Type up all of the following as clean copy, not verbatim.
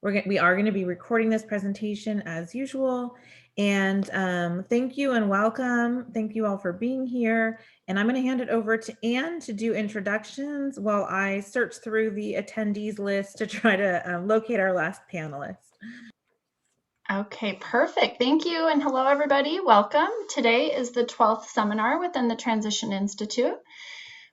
We are going to be recording this presentation as usual. And thank you and welcome. Thank you all for being here. And I'm going to hand it over to Anne to do introductions while I search through the attendees list to try to locate our last panelist. Okay, perfect. Thank you. And hello, everybody. Welcome. Today is the 12th seminar within the Transition Institute.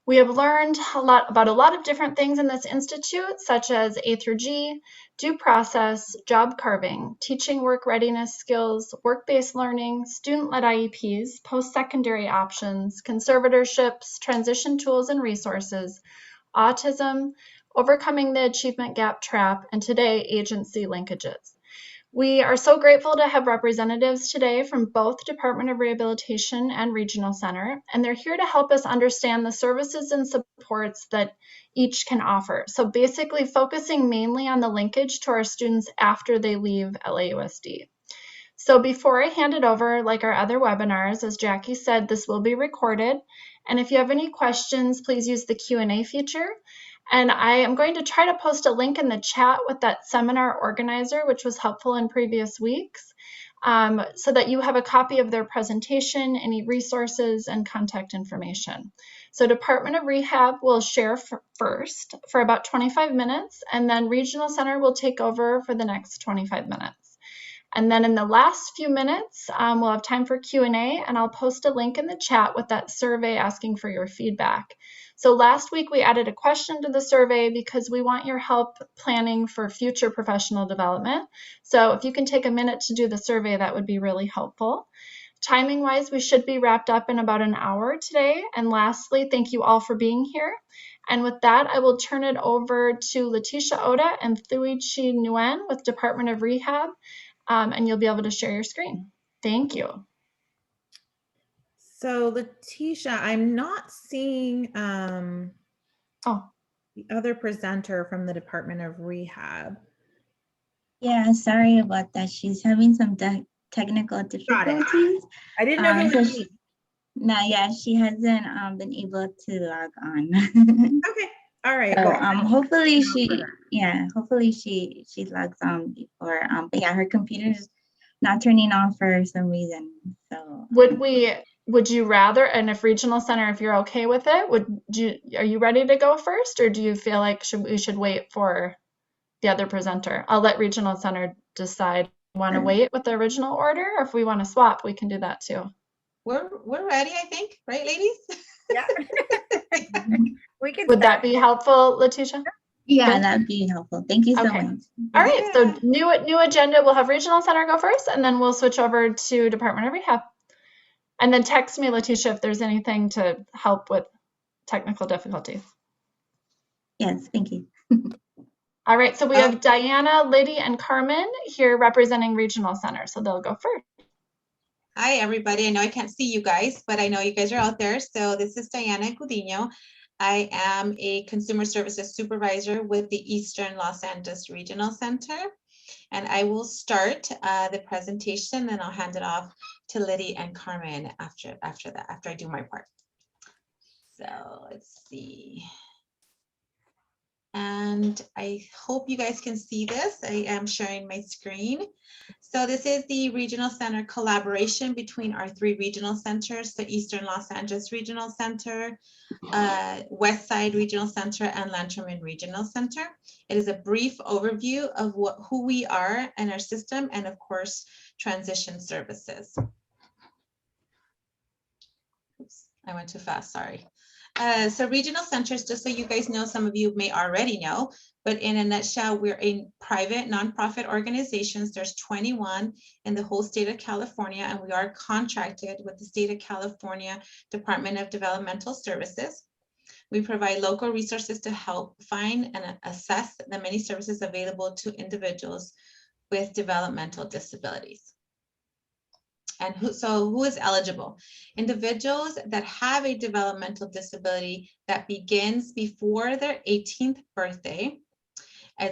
We have learned about a lot of different things in this institute, such as A through G, due process, job carving, teaching work readiness skills, work-based learning, student-led IEPs, post-secondary options, conservatorships, transition tools and resources, autism, overcoming the achievement gap trap, and today, agency linkages. We are so grateful to have representatives today from both Department of Rehabilitation and Regional Center, and they're here to help us understand the services and supports that each can offer. So basically focusing mainly on the linkage to our students after they leave LAUSD. So before I hand it over, like our other webinars, as Jackie said, this will be recorded. And if you have any questions, please use the Q&A feature. And I am going to try to post a link in the chat with that seminar organizer, which was helpful in previous weeks, so that you have a copy of their presentation, any resources, and contact information. So Department of Rehab will share first for about 25 minutes, and then Regional Center will take over for the next 25 minutes. And then in the last few minutes, we'll have time for Q&A, and I'll post a link in the chat with that survey asking for your feedback. So last week we added a question to the survey because we want your help planning for future professional development. So if you can take a minute to do the survey, that would be really helpful. Timing wise, we should be wrapped up in about an hour today. And lastly, thank you all for being here. And with that, I will turn it over to Letitia Oda and Thuichi Nguyen with Department of Rehab, and you'll be able to share your screen. Thank you. So Letitia, I'm not seeing the other presenter from the Department of Rehab. Yeah, sorry about that. She's having some technical difficulties. I didn't know that was me. No, yeah, she hasn't been able to log on. Okay, all right. So, hopefully she logs on before. But yeah, her computer's not turning on for some reason. So would you rather, and if Regional Center, if you're okay with it, are you ready to go first, or do you feel like we should wait for the other presenter? I'll let Regional Center decide. Want to wait with the original order, or if we want to swap, we can do that too. We're ready, I think, right, ladies? Yeah. We can. Would that be helpful, Letitia? Yeah, that'd be helpful. Thank you so much. All right, so new agenda. We'll have Regional Center go first, and then we'll switch over to Department of Rehab. And then text me, Letitia, if there's anything to help with technical difficulties. Yes, thank you. All right, so we have Diana, Liddy, and Carmen here representing Regional Center, so they'll go first. Hi, everybody. I know I can't see you guys, but I know you guys are out there. So this is Diana Gudino. I am a Consumer Services Supervisor with the Eastern Los Angeles Regional Center. And I will start the presentation, and I'll hand it off to Liddy and Carmen after I do my part. So let's see. And I hope you guys can see this. I am sharing my screen. So this is the Regional Center collaboration between our 3 regional centers, the Eastern Los Angeles Regional Center, West Side Regional Center, and Lanterman Regional Center. It is a brief overview of who we are and our system, and of course, transition services. Oops, I went too fast, sorry. So regional centers, just so you guys know, some of you may already know, but in a nutshell, we're a private nonprofit organizations. There's 21 in the whole state of California, and we are contracted with the state of California Department of Developmental Services. We provide local resources to help find and assess the many services available to individuals with developmental disabilities. And who is eligible? Individuals that have a developmental disability that begins before their 18th birthday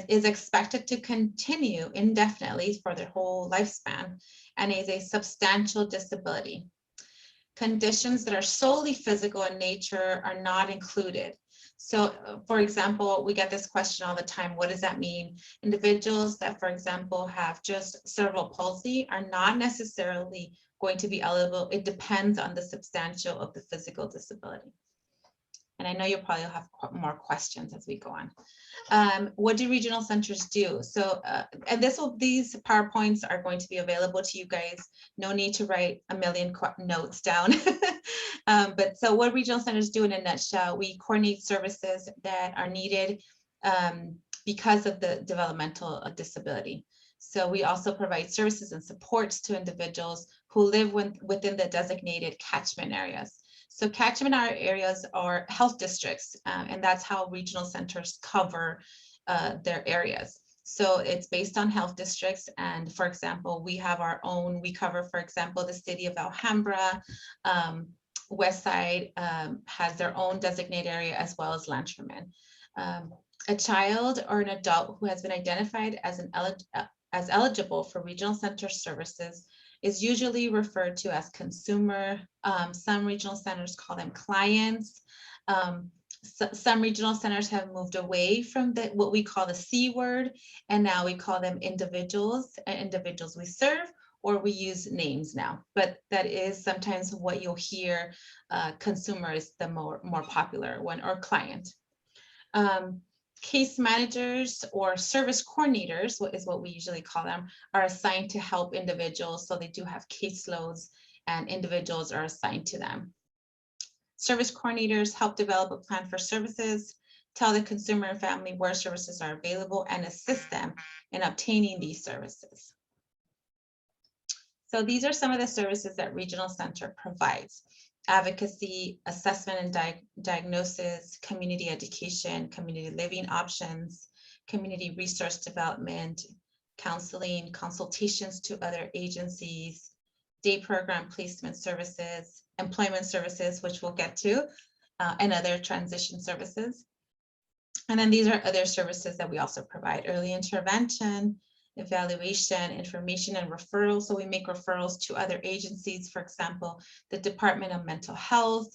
is expected to continue indefinitely for their whole lifespan and is a substantial disability. Conditions that are solely physical in nature are not included. So for example, we get this question all the time. What does that mean? Individuals that, for example, have just cerebral palsy are not necessarily going to be eligible. It depends on the substantial of the physical disability. And I know you'll probably have more questions as we go on. What do regional centers do? So, and these PowerPoints are going to be available to you guys. No need to write a million notes down. But so what regional centers do in a nutshell, we coordinate services that are needed because of the developmental disability. So we also provide services and supports to individuals who live within the designated catchment areas. So catchment areas are health districts, and that's how regional centers cover their areas. So it's based on health districts. And for example, we have our own, we cover, for example, the city of Alhambra, West Side has their own designated area, as well as Lanterman. A child or an adult who has been identified as eligible for regional center services is usually referred to as consumer. Some regional centers call them clients. Some regional centers have moved away from what we call the C word, and now we call them individuals we serve, or we use names now. But that is sometimes what you'll hear. Consumer is the more popular one, or client. Case managers or service coordinators, what we usually call them, are assigned to help individuals. So they do have caseloads and individuals are assigned to them. Service coordinators help develop a plan for services, tell the consumer and family where services are available, and assist them in obtaining these services. So these are some of the services that Regional Center provides: advocacy, assessment and diagnosis, community education, community living options, community resource development, counseling, consultations to other agencies, day program placement services, employment services, which we'll get to, and other transition services. And then these are other services that we also provide: early intervention, evaluation, information, and referrals. So we make referrals to other agencies, for example, the Department of Mental Health.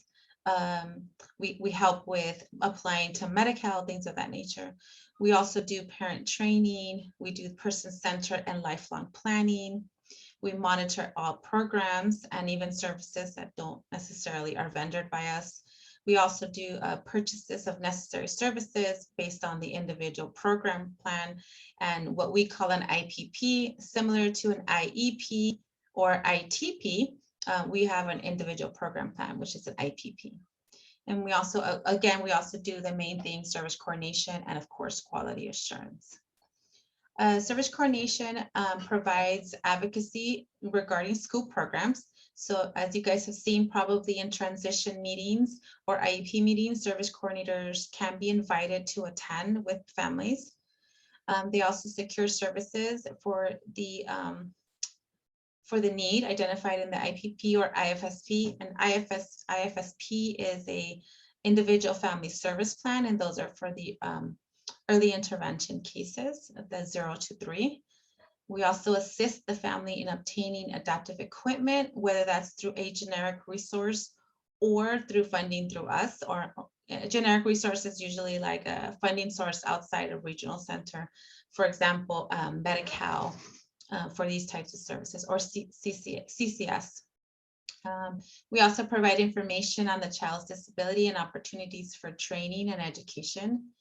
We help with applying to Medi-Cal, things of that nature. We also do parent training. We do person-centered and lifelong planning. We monitor all programs and even services that don't necessarily are vendored by us. We also do purchases of necessary services based on the individual program plan and what we call an IPP, similar to an IEP or ITP. We have an individual program plan, which is an IPP. And we also, again, we also do the main thing: service coordination and, of course, quality assurance. Service coordination provides advocacy regarding school programs. So as you guys have seen, probably in transition meetings or IEP meetings, service coordinators can be invited to attend with families. They also secure services for the need identified in the IPP or IFSP. And IFSP is a individual family service plan, and those are for the early intervention cases, the 0 to 3. We also assist the family in obtaining adaptive equipment, whether that's through a generic resource or through funding through us. Or a generic resource is usually like a funding source outside of regional center. For example, Medi-Cal for these types of services, or CCS. We also provide information on the child's disability and opportunities for training and education.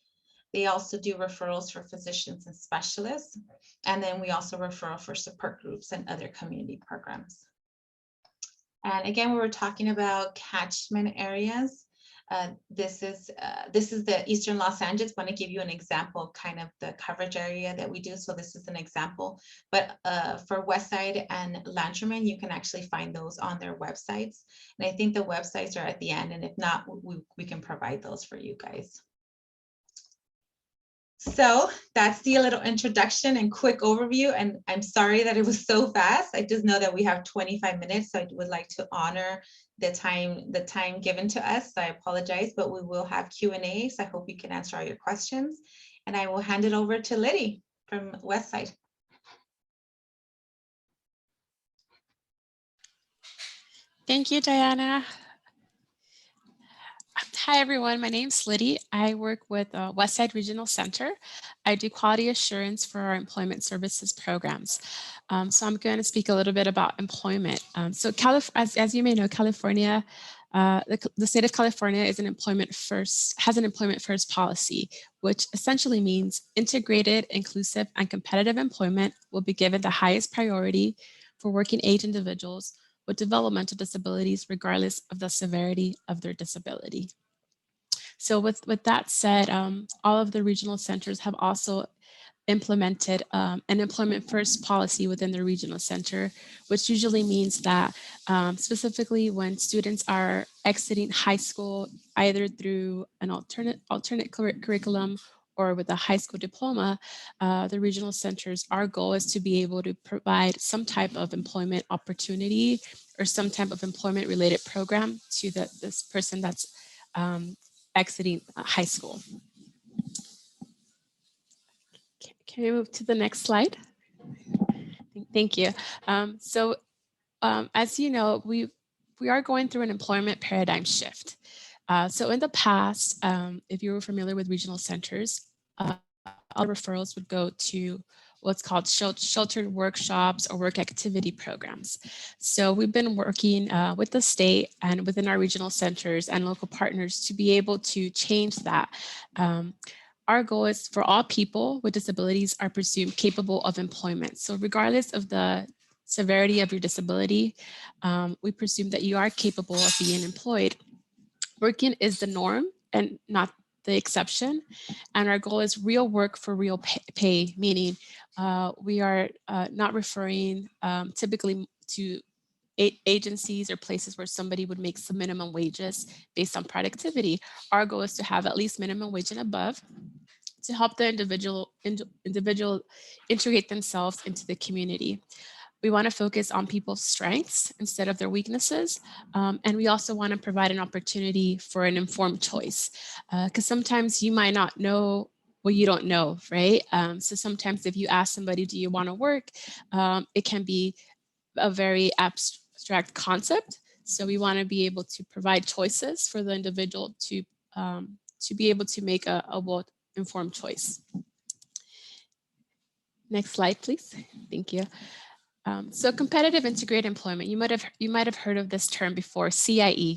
They also do referrals for physicians and specialists. And then we also refer for support groups and other community programs. And again, we were talking about catchment areas. This is the Eastern Los Angeles. I want to give you an example of kind of the coverage area that we do. So this is an example, but for West Side and Lanterman, you can actually find those on their websites. And I think the websites are at the end, and if not, we can provide those for you guys. So that's the little introduction and quick overview. And I'm sorry that it was so fast. I just know that we have 25 minutes. So I would like to honor the time given to us. So I apologize, but we will have Q&A. So I hope you can answer all your questions. And I will hand it over to Liddy from Westside. Thank you, Diana. Hi, everyone. My name's Liddy. I work with Westside Regional Center. I do quality assurance for our employment services programs. So I'm going to speak a little bit about employment. As you may know, California, the state of California is has an employment first policy, which essentially means integrated, inclusive, and competitive employment will be given the highest priority for working age individuals with developmental disabilities, regardless of the severity of their disability. So with that said, all of the regional centers have also implemented an employment first policy within the regional center, which usually means that specifically when students are exiting high school, either through an alternate curriculum or with a high school diploma, the regional centers, our goal is to be able to provide some type of employment opportunity or some type of employment related program to this person that's exiting high school. Can we move to the next slide? Thank you. As you know, we are going through an employment paradigm shift. So in the past, if you were familiar with regional centers, all referrals would go to what's called sheltered workshops or work activity programs. So we've been working with the state and within our regional centers and local partners to be able to change that. Our goal is for all people with disabilities are presumed capable of employment. So regardless of the severity of your disability, we presume that you are capable of being employed. Working is the norm and not the exception. And our goal is real work for real pay, meaning we are not referring typically to agencies or places where somebody would make some minimum wages based on productivity. Our goal is to have at least minimum wage and above to help the individual integrate themselves into the community. We want to focus on people's strengths instead of their weaknesses. And we also want to provide an opportunity for an informed choice. Because sometimes you might not know what you don't know, right? So sometimes if you ask somebody, do you want to work? It can be a very abstract concept. So we want to be able to provide choices for the individual to be able to make a well-informed choice. Next slide, please. Thank you. So competitive integrated employment, you might have heard of this term before, CIE.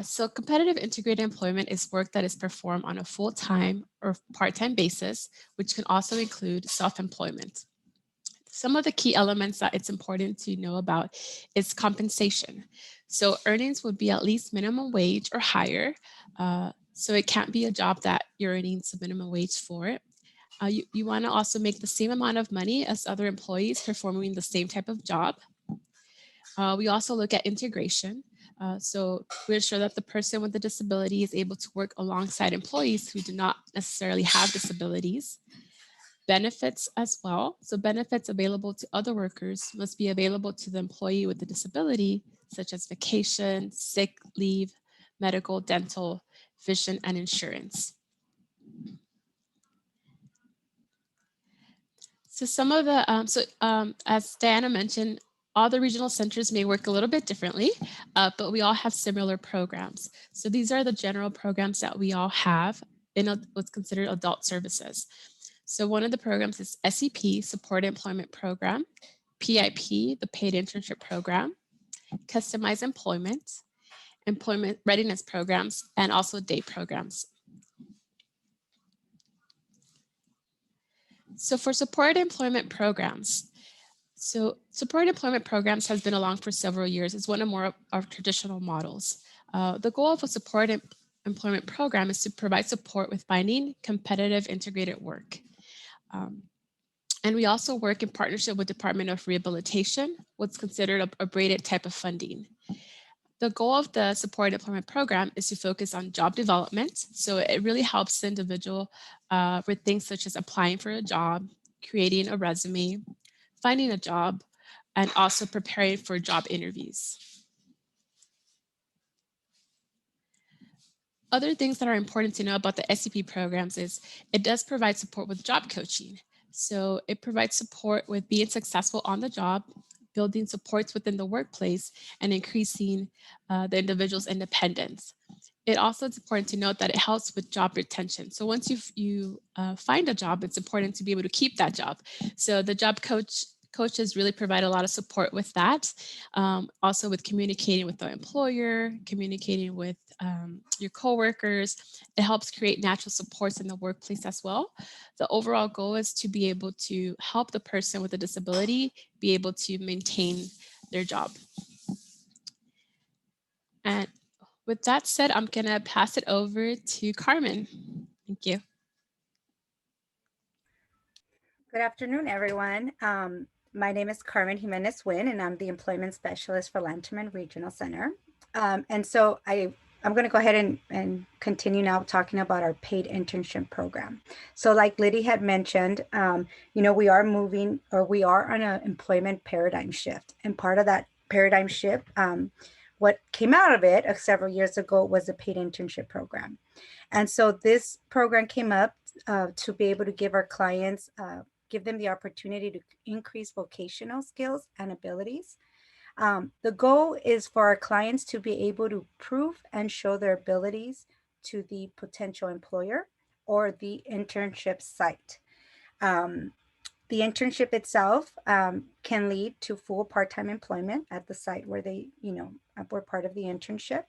So competitive integrated employment is work that is performed on a full-time or part-time basis, which can also include self-employment. Some of the key elements that it's important to know about is compensation. So earnings would be at least minimum wage or higher. So it can't be a job that you're earning some minimum wage for it. You want to also make the same amount of money as other employees performing the same type of job. We also look at integration. So we ensure that the person with the disability is able to work alongside employees who do not necessarily have disabilities. Benefits as well. So benefits available to other workers must be available to the employee with the disability, such as vacation, sick leave, medical, dental, vision, and insurance. So some of the, as Diana mentioned, all the regional centers may work a little bit differently, but we all have similar programs. So these are the general programs that we all have in what's considered adult services. So one of the programs is SEP, Support Employment Program, PIP, the Paid Internship Program, Customized Employment, Employment Readiness Programs, and also day programs. So for supported employment programs, supported employment programs has been along for several years. It's one of more of our traditional models. The goal of a supported employment program is to provide support with finding competitive integrated work. And we also work in partnership with Department of Rehabilitation, what's considered a braided type of funding. The goal of the supported employment program is to focus on job development. So it really helps the individual with things such as applying for a job, creating a resume, finding a job, and also preparing for job interviews. Other things that are important to know about the SEP programs is it does provide support with job coaching. So it provides support with being successful on the job, building supports within the workplace, and increasing the individual's independence. it also is important to note that it helps with job retention. So once you find a job, it's important to be able to keep that job. So the job coaches really provide a lot of support with that. Also with communicating with the employer, communicating with your coworkers. It helps create natural supports in the workplace as well. The overall goal is to be able to help the person with a disability be able to maintain their job. And with that said, I'm gonna pass it over to Carmen. Thank you. Good afternoon, everyone. My name is Carmen Jimenez Wynn, and I'm the Employment Specialist for Lanterman Regional Center. And so I'm going to go ahead and continue now talking about our paid internship program. So like Liddy had mentioned, we are moving, or we are on an employment paradigm shift. And part of that paradigm shift, what came out of it several years ago was the paid internship program. And so this program came up to be able to give our clients, give them the opportunity to increase vocational skills and abilities. The goal is for our clients to be able to prove and show their abilities to the potential employer or the internship site. The internship itself can lead to full part-time employment at the site where they, were part of the internship.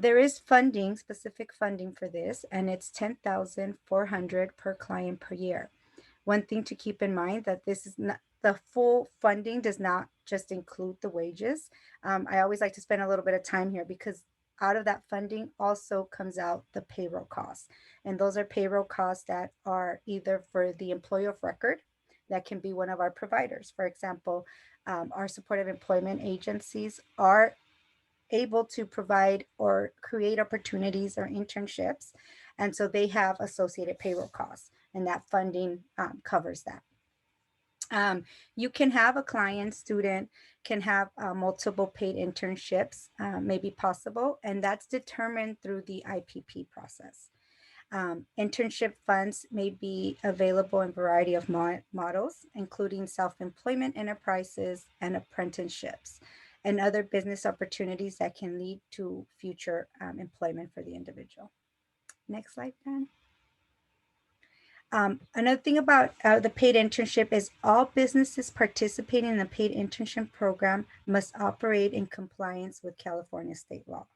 There is funding, specific funding for this, and it's $10,400 per client per year. One thing to keep in mind that this is not, the full funding does not just include the wages. I always like to spend a little bit of time here because out of that funding also comes out the payroll costs. And those are payroll costs that are either for the employer of record, that can be one of our providers. For example, our supportive employment agencies are able to provide or create opportunities or internships. And so they have associated payroll costs, and that funding covers that. You can have a client, student can have multiple paid internships, may be possible, and that's determined through the IPP process. Internship funds may be available in a variety of models, including self-employment enterprises and apprenticeships, and other business opportunities that can lead to future employment for the individual. Next slide, Dan. Another thing about the paid internship is all businesses participating in the paid internship program must operate in compliance with California state law.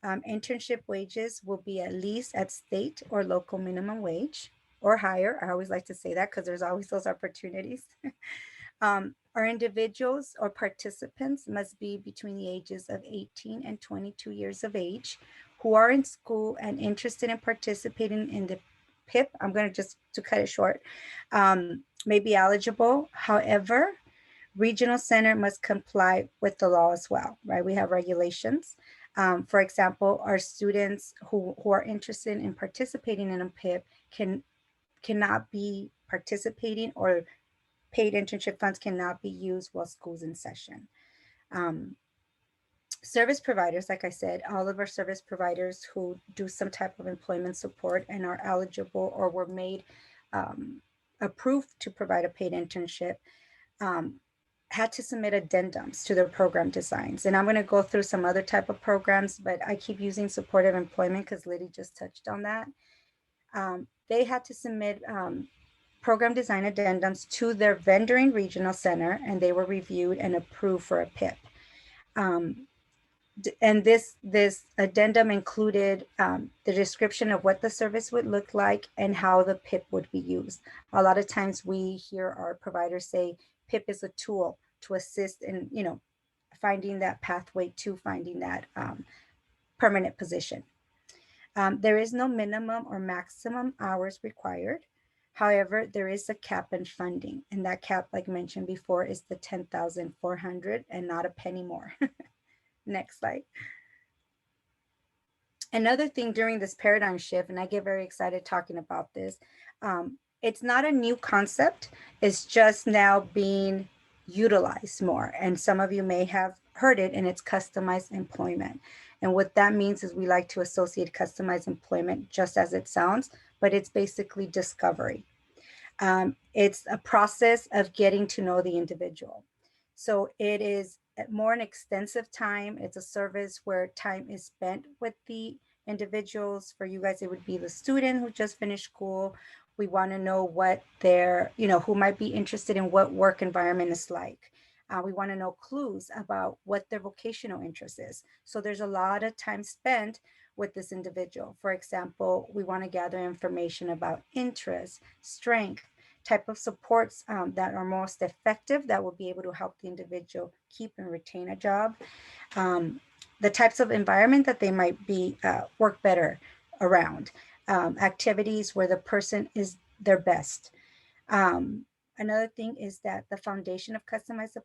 Internship wages will be at least at state or local minimum wage or higher. I always like to say that because there's always those opportunities. Our individuals or participants must be between the ages of 18 and 22 years of age who are in school and interested in participating in the PIP. I'm going to cut it short, may be eligible. However, Regional Center must comply with the law as well, right? We have regulations. For example, our students who are interested in participating in a PIP cannot be participating, or paid internship funds cannot be used while school's in session. Service providers, like I said, all of our service providers who do some type of employment support and are eligible or were made approved to provide a paid internship, had to submit addendums to their program designs. And I'm going to go through some other type of programs, but I keep using supportive employment because Liddy just touched on that. They had to submit program design addendums to their vendoring regional center, and they were reviewed and approved for a PIP. And this addendum included the description of what the service would look like and how the PIP would be used. A lot of times we hear our providers say PIP is a tool to assist in, finding that pathway to finding that permanent position. There is no minimum or maximum hours required. However, there is a cap in funding, and that cap, like mentioned before, is the $10,400 and not a penny more. Next slide. Another thing during this paradigm shift, and I get very excited talking about this, it's not a new concept. It's just now being utilized more. And some of you may have heard it, and it's customized employment. And what that means is we like to associate customized employment just as it sounds, but it's basically discovery. It's a process of getting to know the individual. So it is more an extensive time. It's a service where time is spent with the individuals. For you guys, it would be the student who just finished school. We want to know what their, who might be interested in what work environment is like. We want to know clues about what their vocational interest is. So there's a lot of time spent with this individual. For example, we want to gather information about interest, strength, type of supports that are most effective that will be able to help the individual keep and retain a job, the types of environment that they might be work better around, activities where the person is their best. Another thing is that the foundation of customized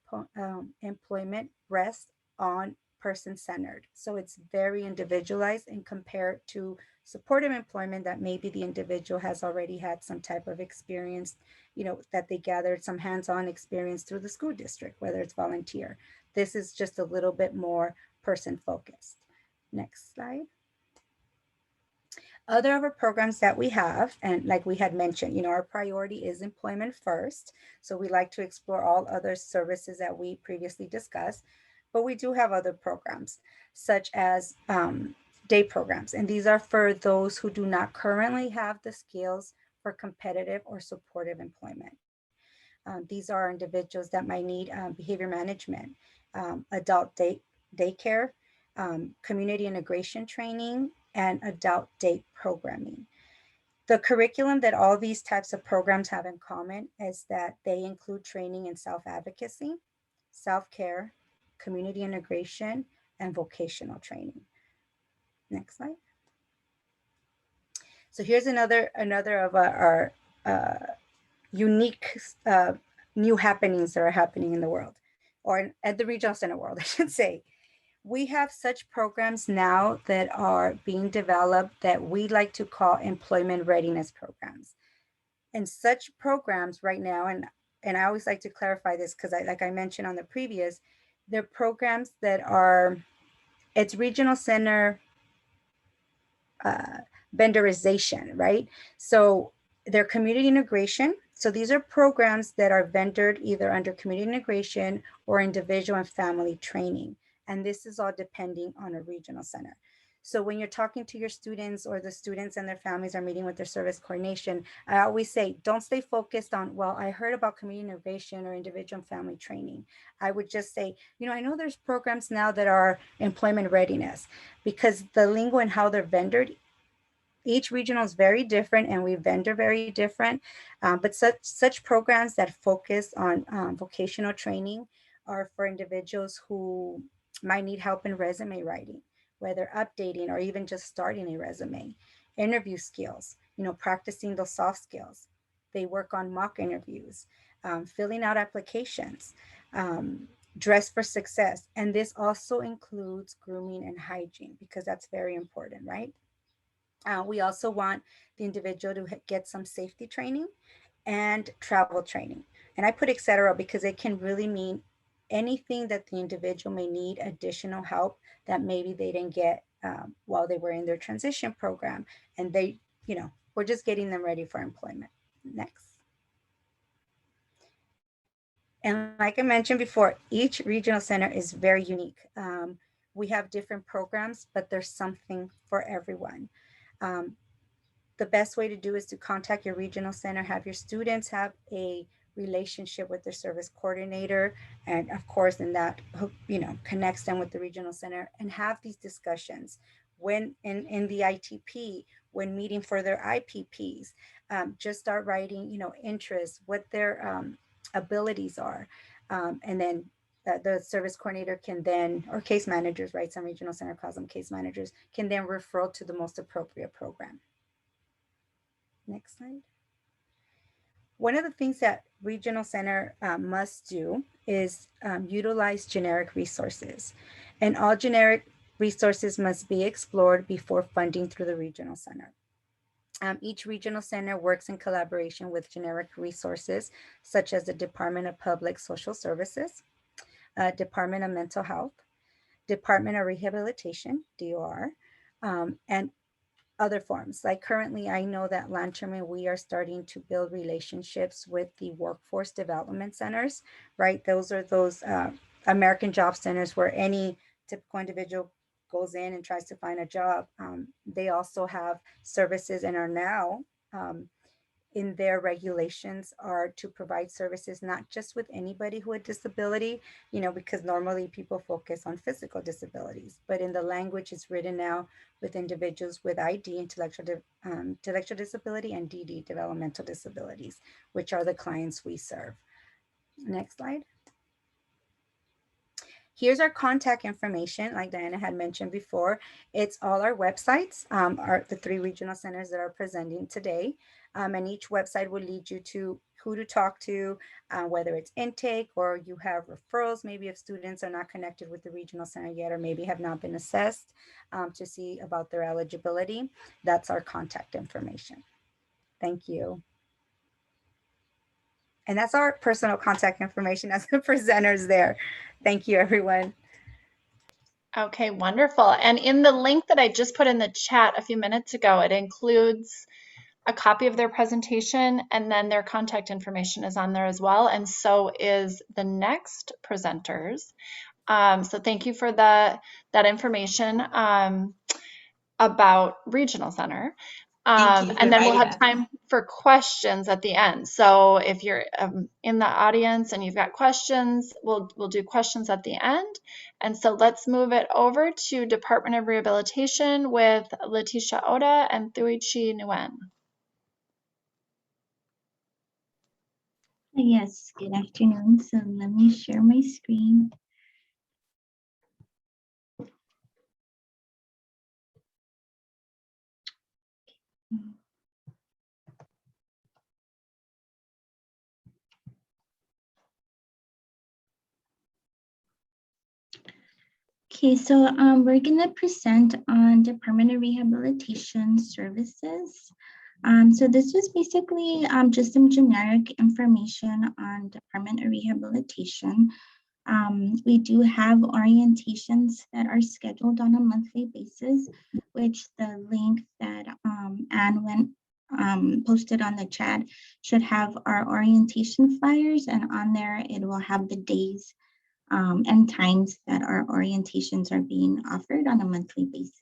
employment rests on person-centered. So it's very individualized and compared to supportive employment that maybe the individual has already had some type of experience, that they gathered some hands-on experience through the school district, whether it's volunteer. This is just a little bit more person-focused. Next slide. Other of our programs that we have, and like we had mentioned, our priority is employment first. So we like to explore all other services that we previously discussed, but we do have other programs such as day programs. And these are for those who do not currently have the skills for competitive or supportive employment. These are individuals that might need behavior management, adult daycare, community integration training, and adult day programming. The curriculum that all these types of programs have in common is that they include training in self-advocacy, self-care, community integration, and vocational training. Next slide. So here's another of our unique new happenings that are happening in the world, or at the regional center world, I should say. We have such programs now that are being developed that we like to call employment readiness programs. And such programs right now, and I always like to clarify this because like I mentioned on the previous, they're programs that are, it's regional center vendorization, right? So they're community integration. So these are programs that are vendored either under community integration or individual and family training. And this is all depending on a regional center. So when you're talking to your students or the students and their families are meeting with their service coordination, I always say, don't stay focused on, well, I heard about community integration or individual and family training. I would just say, I know there's programs now that are employment readiness, because the lingo and how they're vendored, each regional is very different and we vendor very different, but such programs that focus on vocational training are for individuals who might need help in resume writing, whether updating or even just starting a resume, interview skills, practicing those soft skills. They work on mock interviews, filling out applications, dress for success. And this also includes grooming and hygiene, because that's very important, right? We also want the individual to get some safety training and travel training. And I put et cetera because it can really mean anything that the individual may need additional help that maybe they didn't get while they were in their transition program. And they, we're just getting them ready for employment. Next. And like I mentioned before, each regional center is very unique. We have different programs, but there's something for everyone. The best way to do is to contact your regional center, have your students have a relationship with their service coordinator. And of course, then that, connects them with the regional center, and have these discussions when in the ITP, when meeting for their IPPs, just start writing, interests, what their abilities are. And then the service coordinator can then, or case managers, right? Some regional center calls them case managers, can then refer to the most appropriate program. Next slide. One of the things that regional center must do is utilize generic resources, and all generic resources must be explored before funding through the regional center. Each regional center works in collaboration with generic resources, such as the Department of Public Social Services, Department of Mental Health, Department of Rehabilitation, DOR, and other forms. Like currently, I know that Lanterman, we are starting to build relationships with the workforce development centers, right? Those are those American Job Centers where any typical individual goes in and tries to find a job. They also have services and are now in their regulations are to provide services not just with anybody who had disability, you know, because normally people focus on physical disabilities, but in the language it's written now with individuals with ID, intellectual disability, and DD, developmental disabilities, which are the clients we serve. Next slide. Here's our contact information, like Diana had mentioned before. It's all our websites, are the 3 regional centers that are presenting today. And each website will lead you to who to talk to, whether it's intake or you have referrals, maybe if students are not connected with the regional center yet, or maybe have not been assessed to see about their eligibility. That's our contact information. Thank you. And that's our personal contact information as the presenters there. Thank you, everyone. Okay, wonderful. And in the link that I just put in the chat a few minutes ago, it includes a copy of their presentation, and then their contact information is on there as well. And so is the next presenters. So thank you for that information about Regional Center. Thank you for And then we'll inviting have us. time for questions at the end. So if you're in the audience and you've got questions, we'll do questions at the end. And so let's move it over to Department of Rehabilitation with Leticia Oda and Thuichi Nguyen. Yes, good afternoon. So let me share my screen. Okay, so we're gonna present on Department of Rehabilitation Services. So this is basically just some generic information on Department of Rehabilitation. We do have orientations that are scheduled on a monthly basis, which the link that Anne posted on the chat should have our orientation flyers, and on there it will have the days and times that our orientations are being offered on a monthly basis.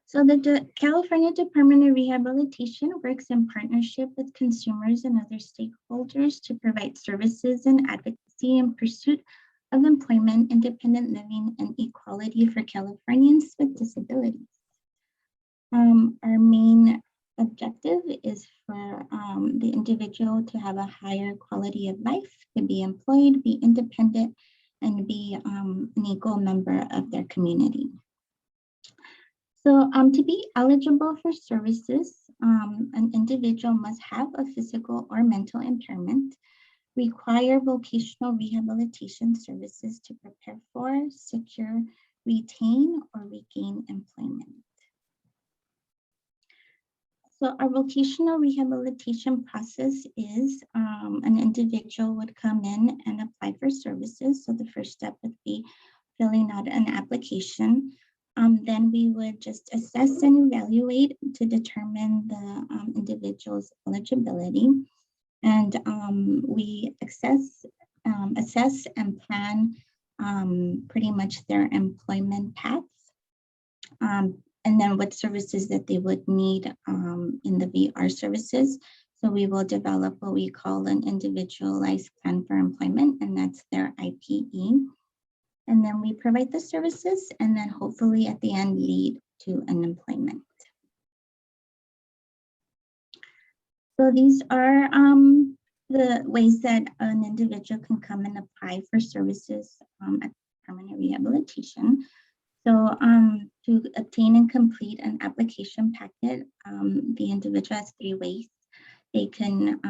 So the California Department of Rehabilitation works in partnership with consumers and other stakeholders to provide services and advocacy in pursuit of employment, independent living, and equality for Californians with disabilities. Our main objective is for the individual to have a higher quality of life, to be employed, be independent, and be an equal member of their community. So to be eligible for services, an individual must have a physical or mental impairment, require vocational rehabilitation services to prepare for, secure, retain, or regain employment. So our vocational rehabilitation process is an individual would come in and apply for services. So the first step would be filling out an application. Then we would just assess and evaluate to determine the individual's eligibility. And we assess and plan pretty much their employment paths. And then what services that they would need in the VR services. So we will develop what we call an individualized plan for employment, and that's their IPE. And then we provide the services, and then hopefully at the end lead to an employment. So these are the ways that an individual can come and apply for services at permanent rehabilitation. So to obtain and complete an application packet, the individual has 3 ways. They can,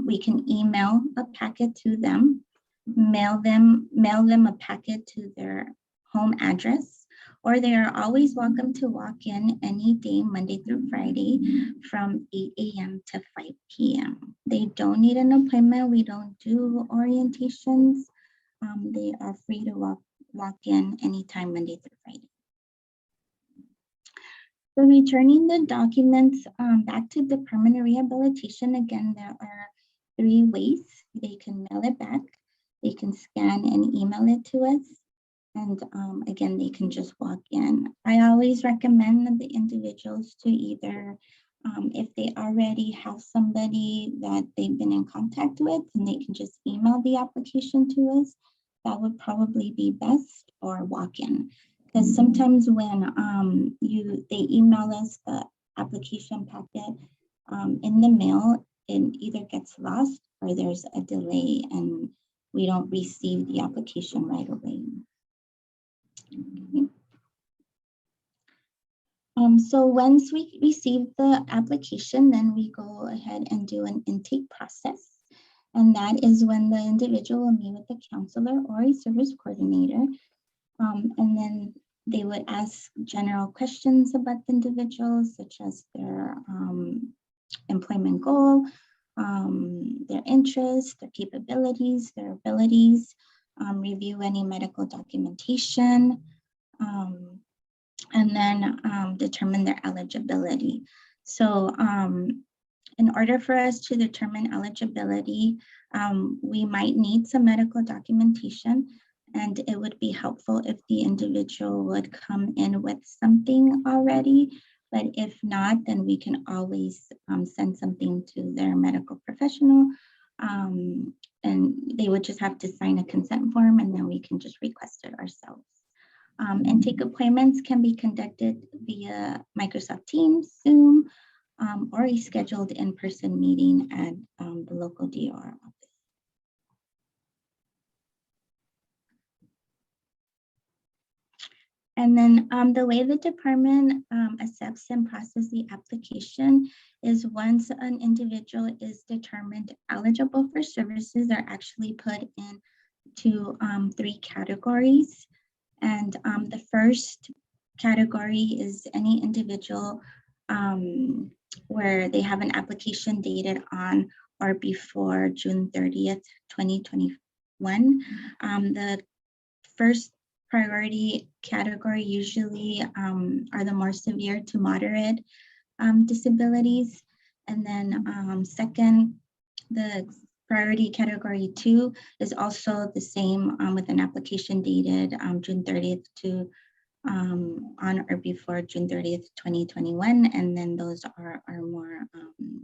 we can email a packet to them, mail them a packet to their home address, or they are always welcome to walk in any day, Monday through Friday, from 8 a.m. to 5 p.m. They don't need an appointment. We don't do orientations. They are free to walk in anytime, Monday through Friday. So returning the documents back to Department of Rehabilitation, again, there are 3 ways. They can mail it back, they can scan and email it to us, and again, they can just walk in. I always recommend that the individuals to either, if they already have somebody that they've been in contact with, and they can just email the application to us, that would probably be best, or walk in. Because sometimes when they email us the application packet in the mail, it either gets lost or there's a delay and we don't receive the application right away. Okay. So once we receive the application, then we go ahead and do an intake process. And that is when the individual will meet with the counselor or a service coordinator. And then they would ask general questions about the individual, such as their employment goal, their interests, their capabilities, their abilities, review any medical documentation, and then determine their eligibility. So in order for us to determine eligibility, we might need some medical documentation, and it would be helpful if the individual would come in with something already. But if not, then we can always send something to their medical professional, and they would just have to sign a consent form, and then we can just request it ourselves. Intake appointments can be conducted via Microsoft Teams, Zoom, or a scheduled in-person meeting at the local DOR office. And then the way the department accepts and processes the application is once an individual is determined eligible for services, they're actually put into 3 categories. And the first category is any individual where they have an application dated on or before June 30th, 2021. The first priority category usually are the more severe to moderate disabilities. And then second, the priority category 2 is also the same with an application dated June 30th to on or before June 30th, 2021. And then those are more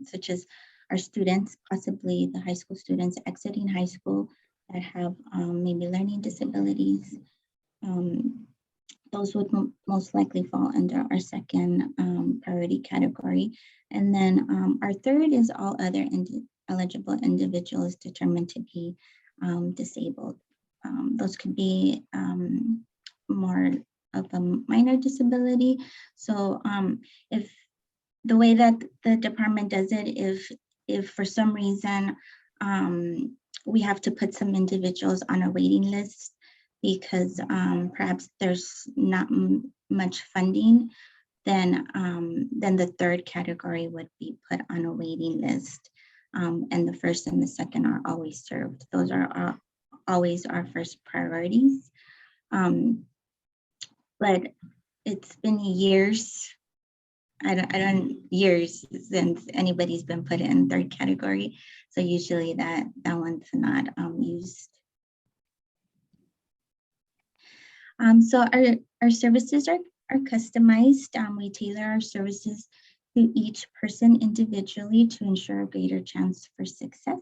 such as our students, possibly the high school students exiting high school that have maybe learning disabilities. Those would most likely fall under our second priority category. And then our third is all other eligible individuals determined to be disabled. Those could be more of a minor disability. So if the way that the department does it, if for some reason we have to put some individuals on a waiting list because perhaps there's not much funding, then the third category would be put on a waiting list. And the first and the second are always served. Those are always our first priorities. But it's been years, years since anybody's been put in third category. So usually that one's not used. So our services are customized. We tailor our services to each person individually to ensure a greater chance for success.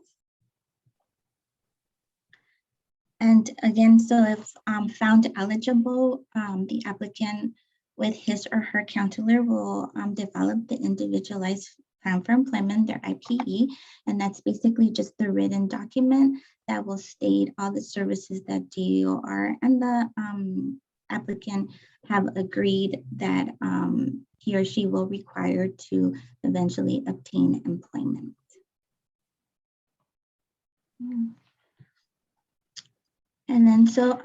And again, so if found eligible, the applicant with his or her counselor will develop the individualized plan for employment, their IPE, and that's basically just the written document that will state all the services that DOR and the applicant have agreed that he or she will require to eventually obtain employment. And then so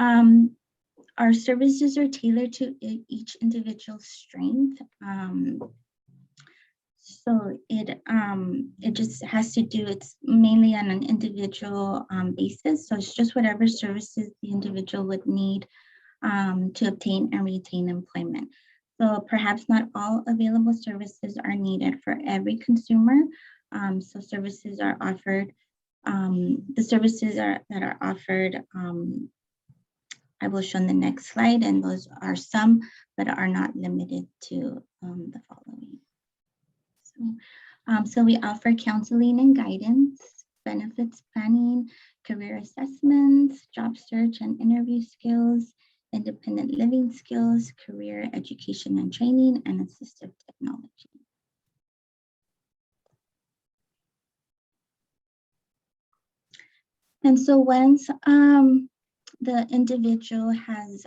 our services are tailored to each individual's strength. So it just has to do, it's mainly on an individual basis. So it's just whatever services the individual would need to obtain and retain employment. So perhaps not all available services are needed for every consumer. So services are offered, the services that are offered, I will show on the next slide, and those are some, but are not limited to the following. So we offer counseling and guidance, benefits planning, career assessments, job search and interview skills, independent living skills, career education and training, and assistive technology. And so once the individual has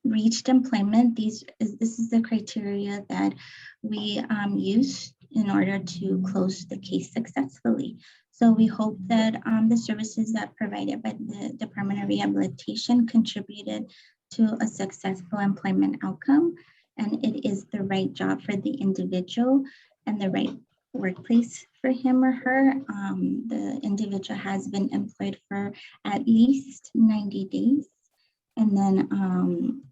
reached employment, this is the criteria that we use in order to close the case successfully. So we hope that the services that provided by the Department of Rehabilitation contributed to a successful employment outcome, and it is the right job for the individual and the right workplace for him or her. The individual has been employed for at least 90 days. And then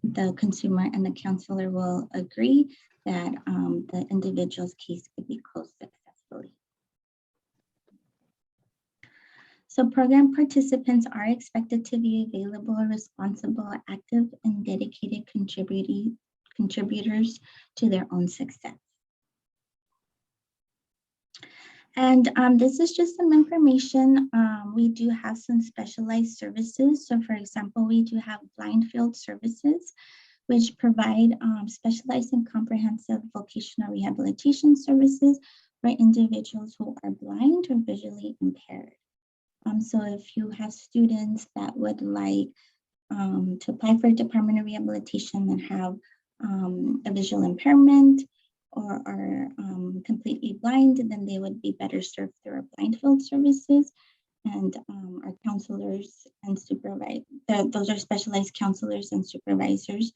the consumer and the counselor will agree that the individual's case could be closed successfully. So program participants are expected to be available, responsible, active, and dedicated contributors to their own success. And this is just some information. We do have some specialized services. So for example, we do have blind field services, which provide specialized and comprehensive vocational rehabilitation services for individuals who are blind or visually impaired. So if you have students that would like to apply for Department of Rehabilitation and have a visual impairment, or are completely blind, then they would be better served through our blind field services. And our counselors and supervisors, those are specialized counselors and supervisors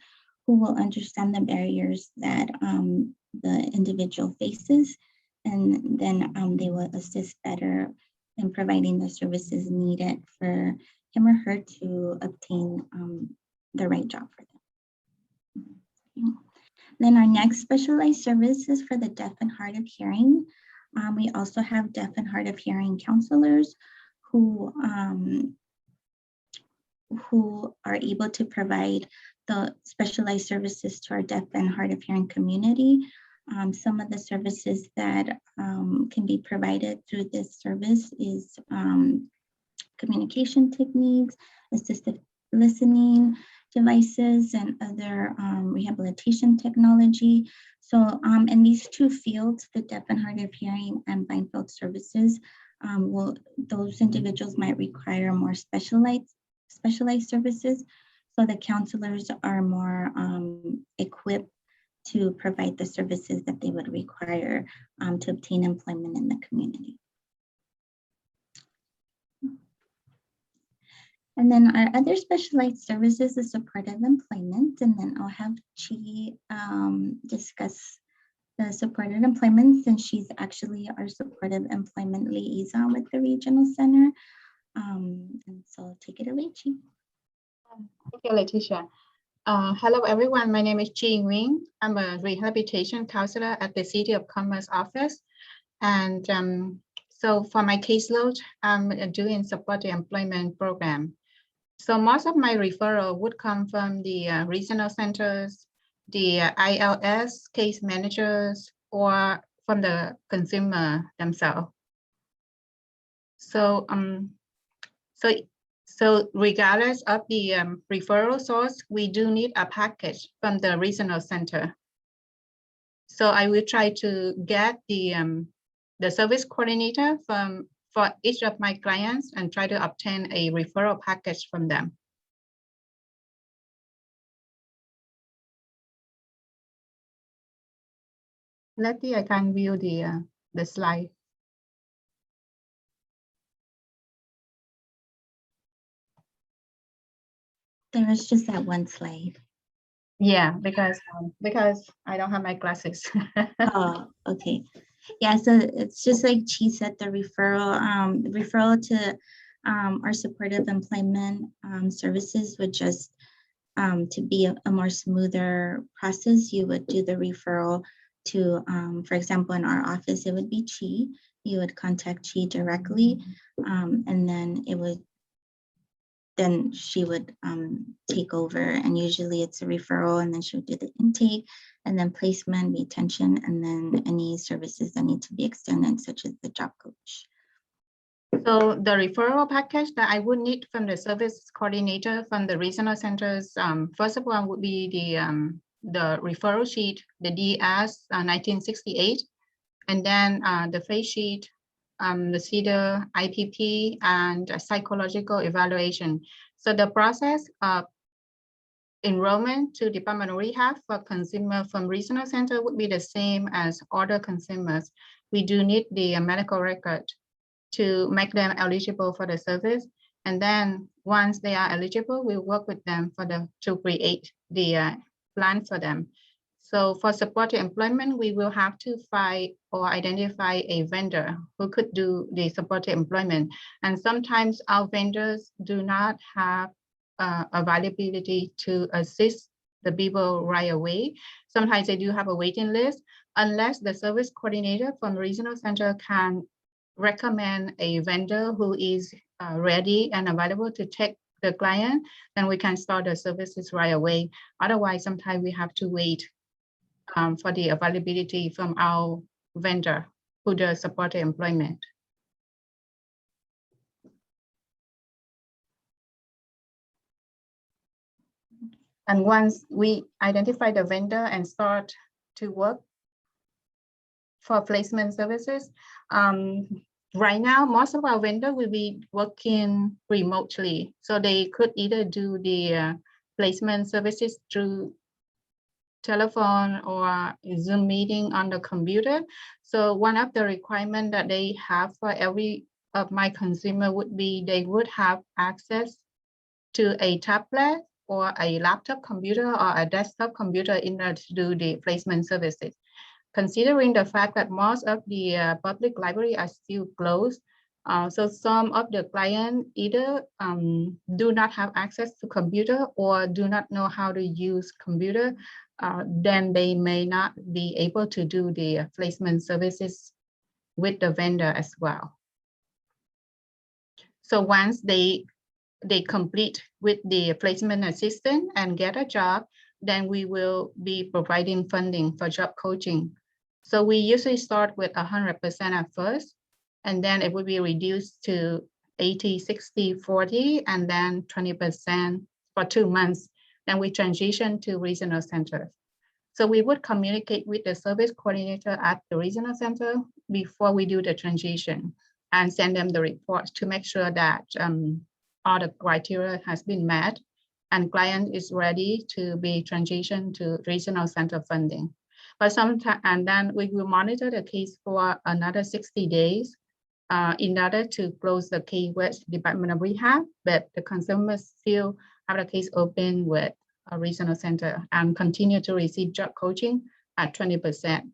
who will understand the barriers that the individual faces, and then they will assist better in providing the services needed for him or her to obtain the right job for them. Okay. Then our next specialized service is for the deaf and hard of hearing. We also have deaf and hard of hearing counselors who are able to provide the specialized services to our deaf and hard of hearing community. Some of the services that can be provided through this service is communication techniques, assistive listening devices, and other rehabilitation technology. So in these two fields, the deaf and hard of hearing and blind field services, those individuals might require more specialized services. So the counselors are more equipped to provide the services that they would require to obtain employment in the community. And then our other specialized services is supportive employment. And then I'll have Chi discuss the supported employment, since she's actually our supportive employment liaison with the regional center. And so take it away, Chi. Thank you, Leticia. Hello, everyone. My name is Chi Wing. I'm a rehabilitation counselor at the City of Commerce office. And so for my caseload, I'm doing support the employment program. So most of my referral would come from the regional centers, the ILS case managers, or from the consumer themselves. So so regardless of the referral source, we do need a package from the regional center. So I will try to get the service coordinator for each of my clients and try to obtain a referral package from them. Let's see, I can view the slide. There was just that one slide. Yeah, because I don't have my glasses. Oh, okay. Yeah, so it's just like Chi said, the referral to our supportive employment services would just to be a more smoother process, you would do the referral to, for example, in our office, it would be Chi. You would contact Chi directly, and then she would take over, and usually it's a referral, and then she would do the intake, and then placement, retention, and then any services that need to be extended, such as the job coach. So the referral package that I would need from the service coordinator from the regional centers, first of all, would be the referral sheet, the DS 1968, and then the face sheet, the CEDAR, IPP, and a psychological evaluation. So the process of enrollment to Department of Rehab for consumer from regional center would be the same as other consumers. We do need the medical record to make them eligible for the service. And then once they are eligible, we work with them to create the plan for them. So for supported employment, we will have to find or identify a vendor who could do the supported employment. And sometimes our vendors do not have availability to assist the people right away. Sometimes they do have a waiting list. Unless the service coordinator from the regional center can recommend a vendor who is ready and available to take the client, then we can start the services right away. Otherwise, sometimes we have to wait for the availability from our vendor who does supported employment. And once we identify the vendor and start to work for placement services, right now, most of our vendors will be working remotely. So they could either do the placement services through telephone or Zoom meeting on the computer. So one of the requirements that they have for every of my consumer would be they would have access to a tablet or a laptop computer or a desktop computer in order to do the placement services. Considering the fact that most of the public library are still closed, so some of the clients either do not have access to computer or do not know how to use computer, then they may not be able to do the placement services with the vendor as well. So once they complete with the placement assistant and get a job, then we will be providing funding for job coaching. So we usually start with 100% at first, and then it will be reduced to 80, 60, 40, and then 20% for 2 months. Then we transition to regional centers. So we would communicate with the service coordinator at the regional center before we do the transition and send them the report to make sure that all the criteria has been met and client is ready to be transitioned to regional center funding. But sometimes, and then we will monitor the case for another 60 days in order to close the case with Department of Rehab, but the consumers still have the case open with a regional center and continue to receive job coaching at 20%.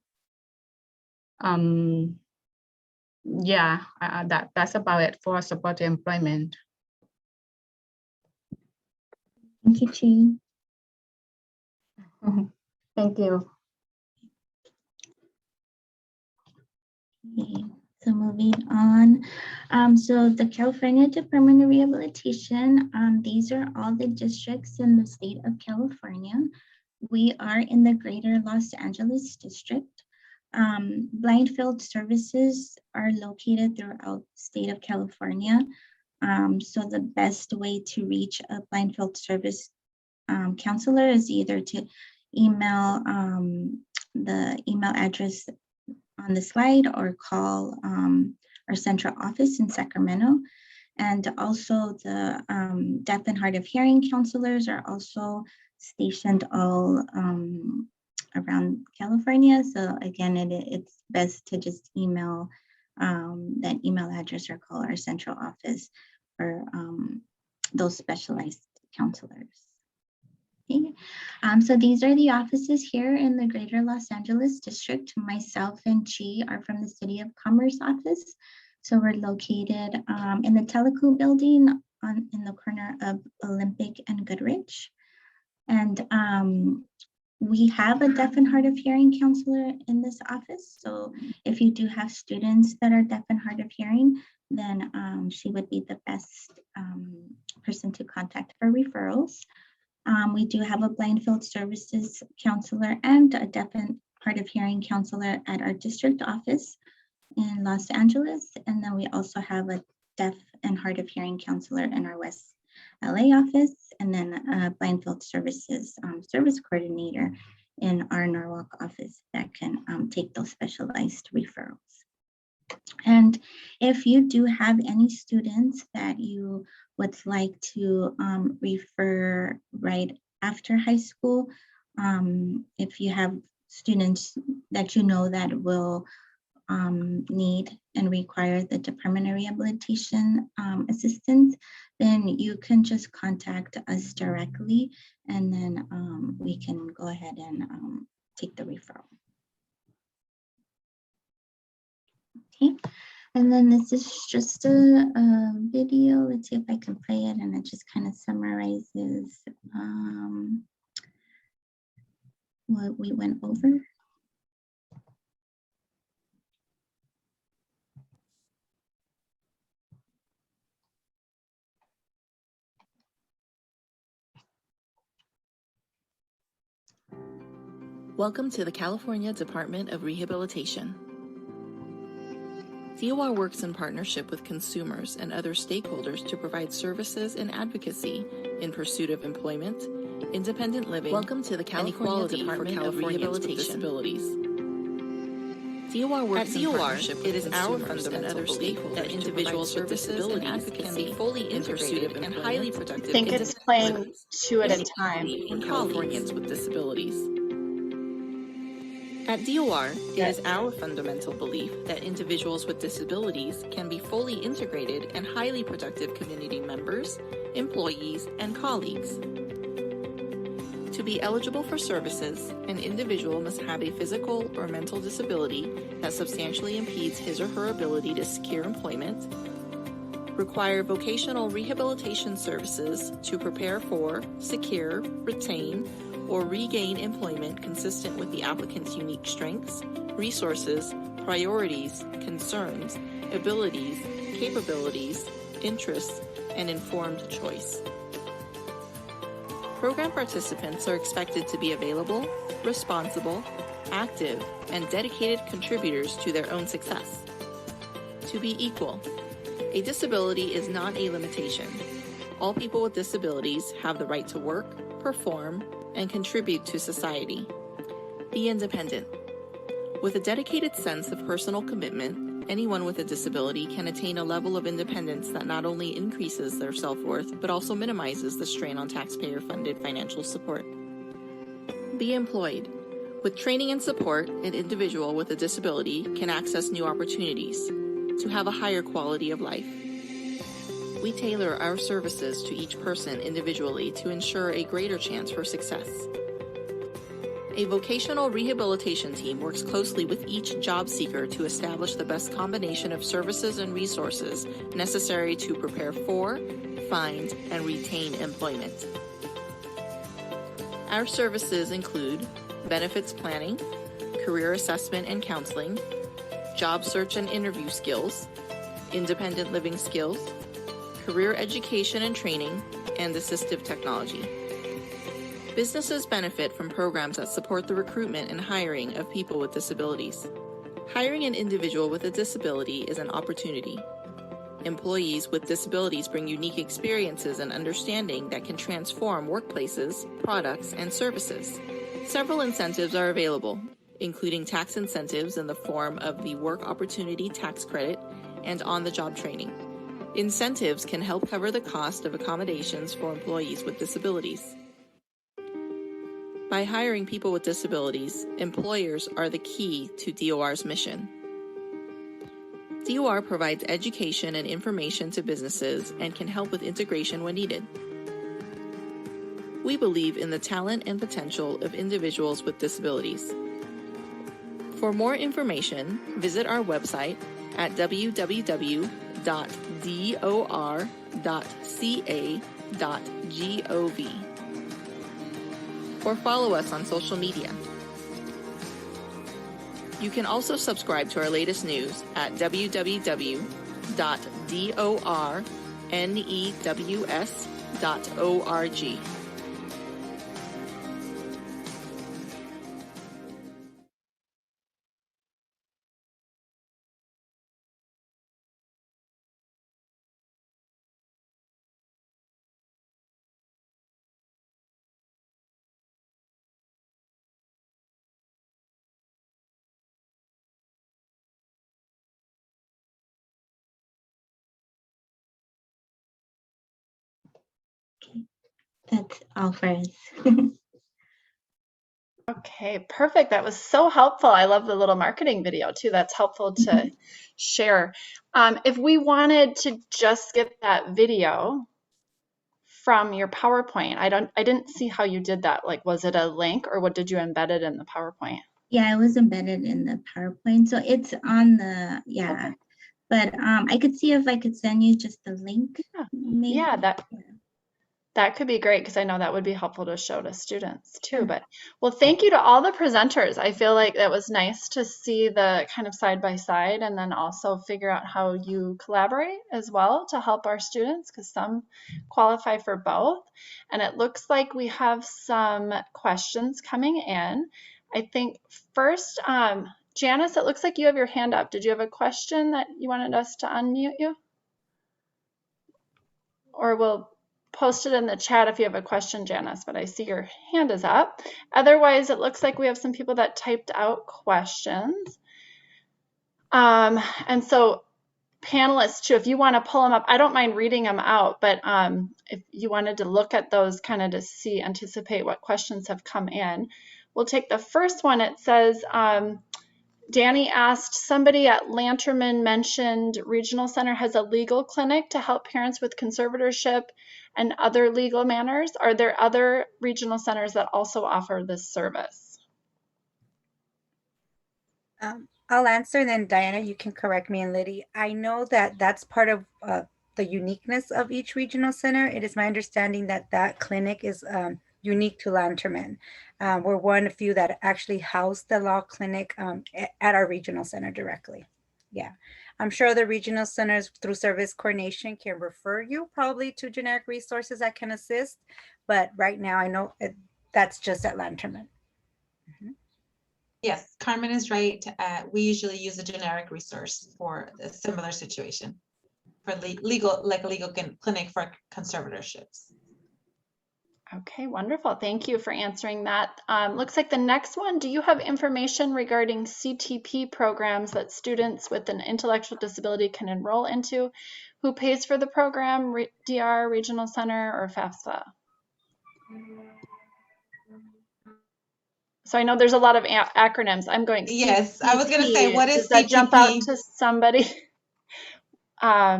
Yeah, that's about it for supported employment. Thank you, Chi. Thank you. Okay, so moving on. So the California Department of Rehabilitation, these are all the districts in the state of California. We are in the Greater Los Angeles district. Blind field services are located throughout the state of California. So the best way to reach a blind field service counselor is either to email the email address on the slide or call our central office in Sacramento. And also the deaf and hard of hearing counselors are also stationed all around California. So again, it's best to just email that email address or call our central office for those specialized counselors. Okay. So these are the offices here in the Greater Los Angeles district. Myself and Chi are from the City of Commerce office. So we're located in the Teleco building in the corner of Olympic and Goodrich. And we have a deaf and hard of hearing counselor in this office. So if you do have students that are deaf and hard of hearing, then she would be the best person to contact for referrals. We do have a blind field services counselor and a deaf and hard of hearing counselor at our district office in Los Angeles. And then we also have a deaf and hard of hearing counselor in our West LA office, and then a blind field services service coordinator in our Norwalk office that can take those specialized referrals. And if you do have any students that you would like to refer right after high school, if you have students that you know that will need and require the Department of Rehabilitation assistance, then you can just contact us directly, and then we can go ahead and take the referral. Okay, and then this is just a video. Let's see if I can play it, and it just kind of summarizes what we went over. Welcome to the California Department of Rehabilitation. DOR works in partnership with consumers and other stakeholders to provide services and advocacy in pursuit of employment, independent living, Welcome to the California Department of Rehabilitation. DOR works in partnership with consumers and other stakeholders that individual services and advocacy can be fully integrated and highly productive. I think it's playing two at a time. In Californians with disabilities. At DOR, it is our fundamental belief that individuals with disabilities can be fully integrated and highly productive community members, employees, and colleagues. To be eligible for services, an individual must have a physical or mental disability that substantially impedes his or her ability to secure employment, require vocational rehabilitation services to prepare for, secure, retain, or regain employment consistent with the applicant's unique strengths, resources, priorities, concerns, abilities, capabilities, interests, and informed choice. Program participants are expected to be available, responsible, active, and dedicated contributors to their own success. To be equal. A disability is not a limitation. All people with disabilities have the right to work, perform, and contribute to society. Be independent. With a dedicated sense of personal commitment, anyone with a disability can attain a level of independence that not only increases their self-worth, but also minimizes the strain on taxpayer-funded financial support. Be employed. With training and support, an individual with a disability can access new opportunities to have a higher quality of life. We tailor our services to each person individually to ensure a greater chance for success. A vocational rehabilitation team works closely with each job seeker to establish the best combination of services and resources necessary to prepare for, find, and retain employment. Our services include benefits planning, career assessment and counseling, job search and interview skills, independent living skills, career education and training, and assistive technology. Businesses benefit from programs that support the recruitment and hiring of people with disabilities. Hiring an individual with a disability is an opportunity. Employees with disabilities bring unique experiences and understanding that can transform workplaces, products, and services. Several incentives are available, including tax incentives in the form of the Work Opportunity Tax Credit and on-the-job training. Incentives can help cover the cost of accommodations for employees with disabilities. By hiring people with disabilities, employers are the key to DOR's mission. DOR provides education and information to businesses and can help with integration when needed. We believe in the talent and potential of individuals with disabilities. For more information, visit our website at www.dor.ca.gov. or follow us on social media. You can also subscribe to our latest news at www.dornews.org. Okay, that's all for us. Okay, perfect. That was so helpful. I love the little marketing video too. That's helpful to share. If we wanted to just get that video from your PowerPoint, I didn't see how you did that. Like, was it a link or what did you embed it in the PowerPoint? Yeah, it was embedded in the PowerPoint. So it's on the, yeah. Okay. But I could see if I could send you just the link. Yeah, Maybe. yeah, that could be great because I know that would be helpful to show to students too. Sure. But well, thank you to all the presenters. I feel like that was nice to see the kind of side by side and then also figure out how you collaborate as well to help our students because some qualify for both. And it looks like we have some questions coming in. I think first, Janice, it looks like you have your hand up. Did you have a question that you wanted us to unmute you? Or we'll post it in the chat if you have a question, Janice, but I see your hand is up. Otherwise, it looks like we have some people that typed out questions. And so panelists too, if you want to pull them up, I don't mind reading them out, but if you wanted to look at those kind of to see, anticipate what questions have come in. We'll take the first one. It says, Danny asked, somebody at Lanterman mentioned Regional Center has a legal clinic to help parents with conservatorship and other legal matters. Are there other regional centers that also offer this service? I'll answer, and then Diana, you can correct me, and Liddy. I know that that's part of the uniqueness of each regional center. It is my understanding that that clinic is unique to Lanterman. We're one of few that actually house the law clinic at our regional center directly. Yeah, I'm sure the regional centers through service coordination can refer you probably to generic resources that can assist. But right now I know that's just at Lanterman. Yes, Carmen is right. We usually use a generic resource for a similar situation for legal, like a legal clinic for conservatorships. Okay, wonderful. Thank you for answering that. Looks like the next one, do you have information regarding CTP programs that students with an intellectual disability can enroll into? Who pays for the program, DR, Regional Center, or FAFSA? So I know there's a lot of acronyms. I'm going. Yes, I was going to say, what is CTP? Does that jump out to somebody? I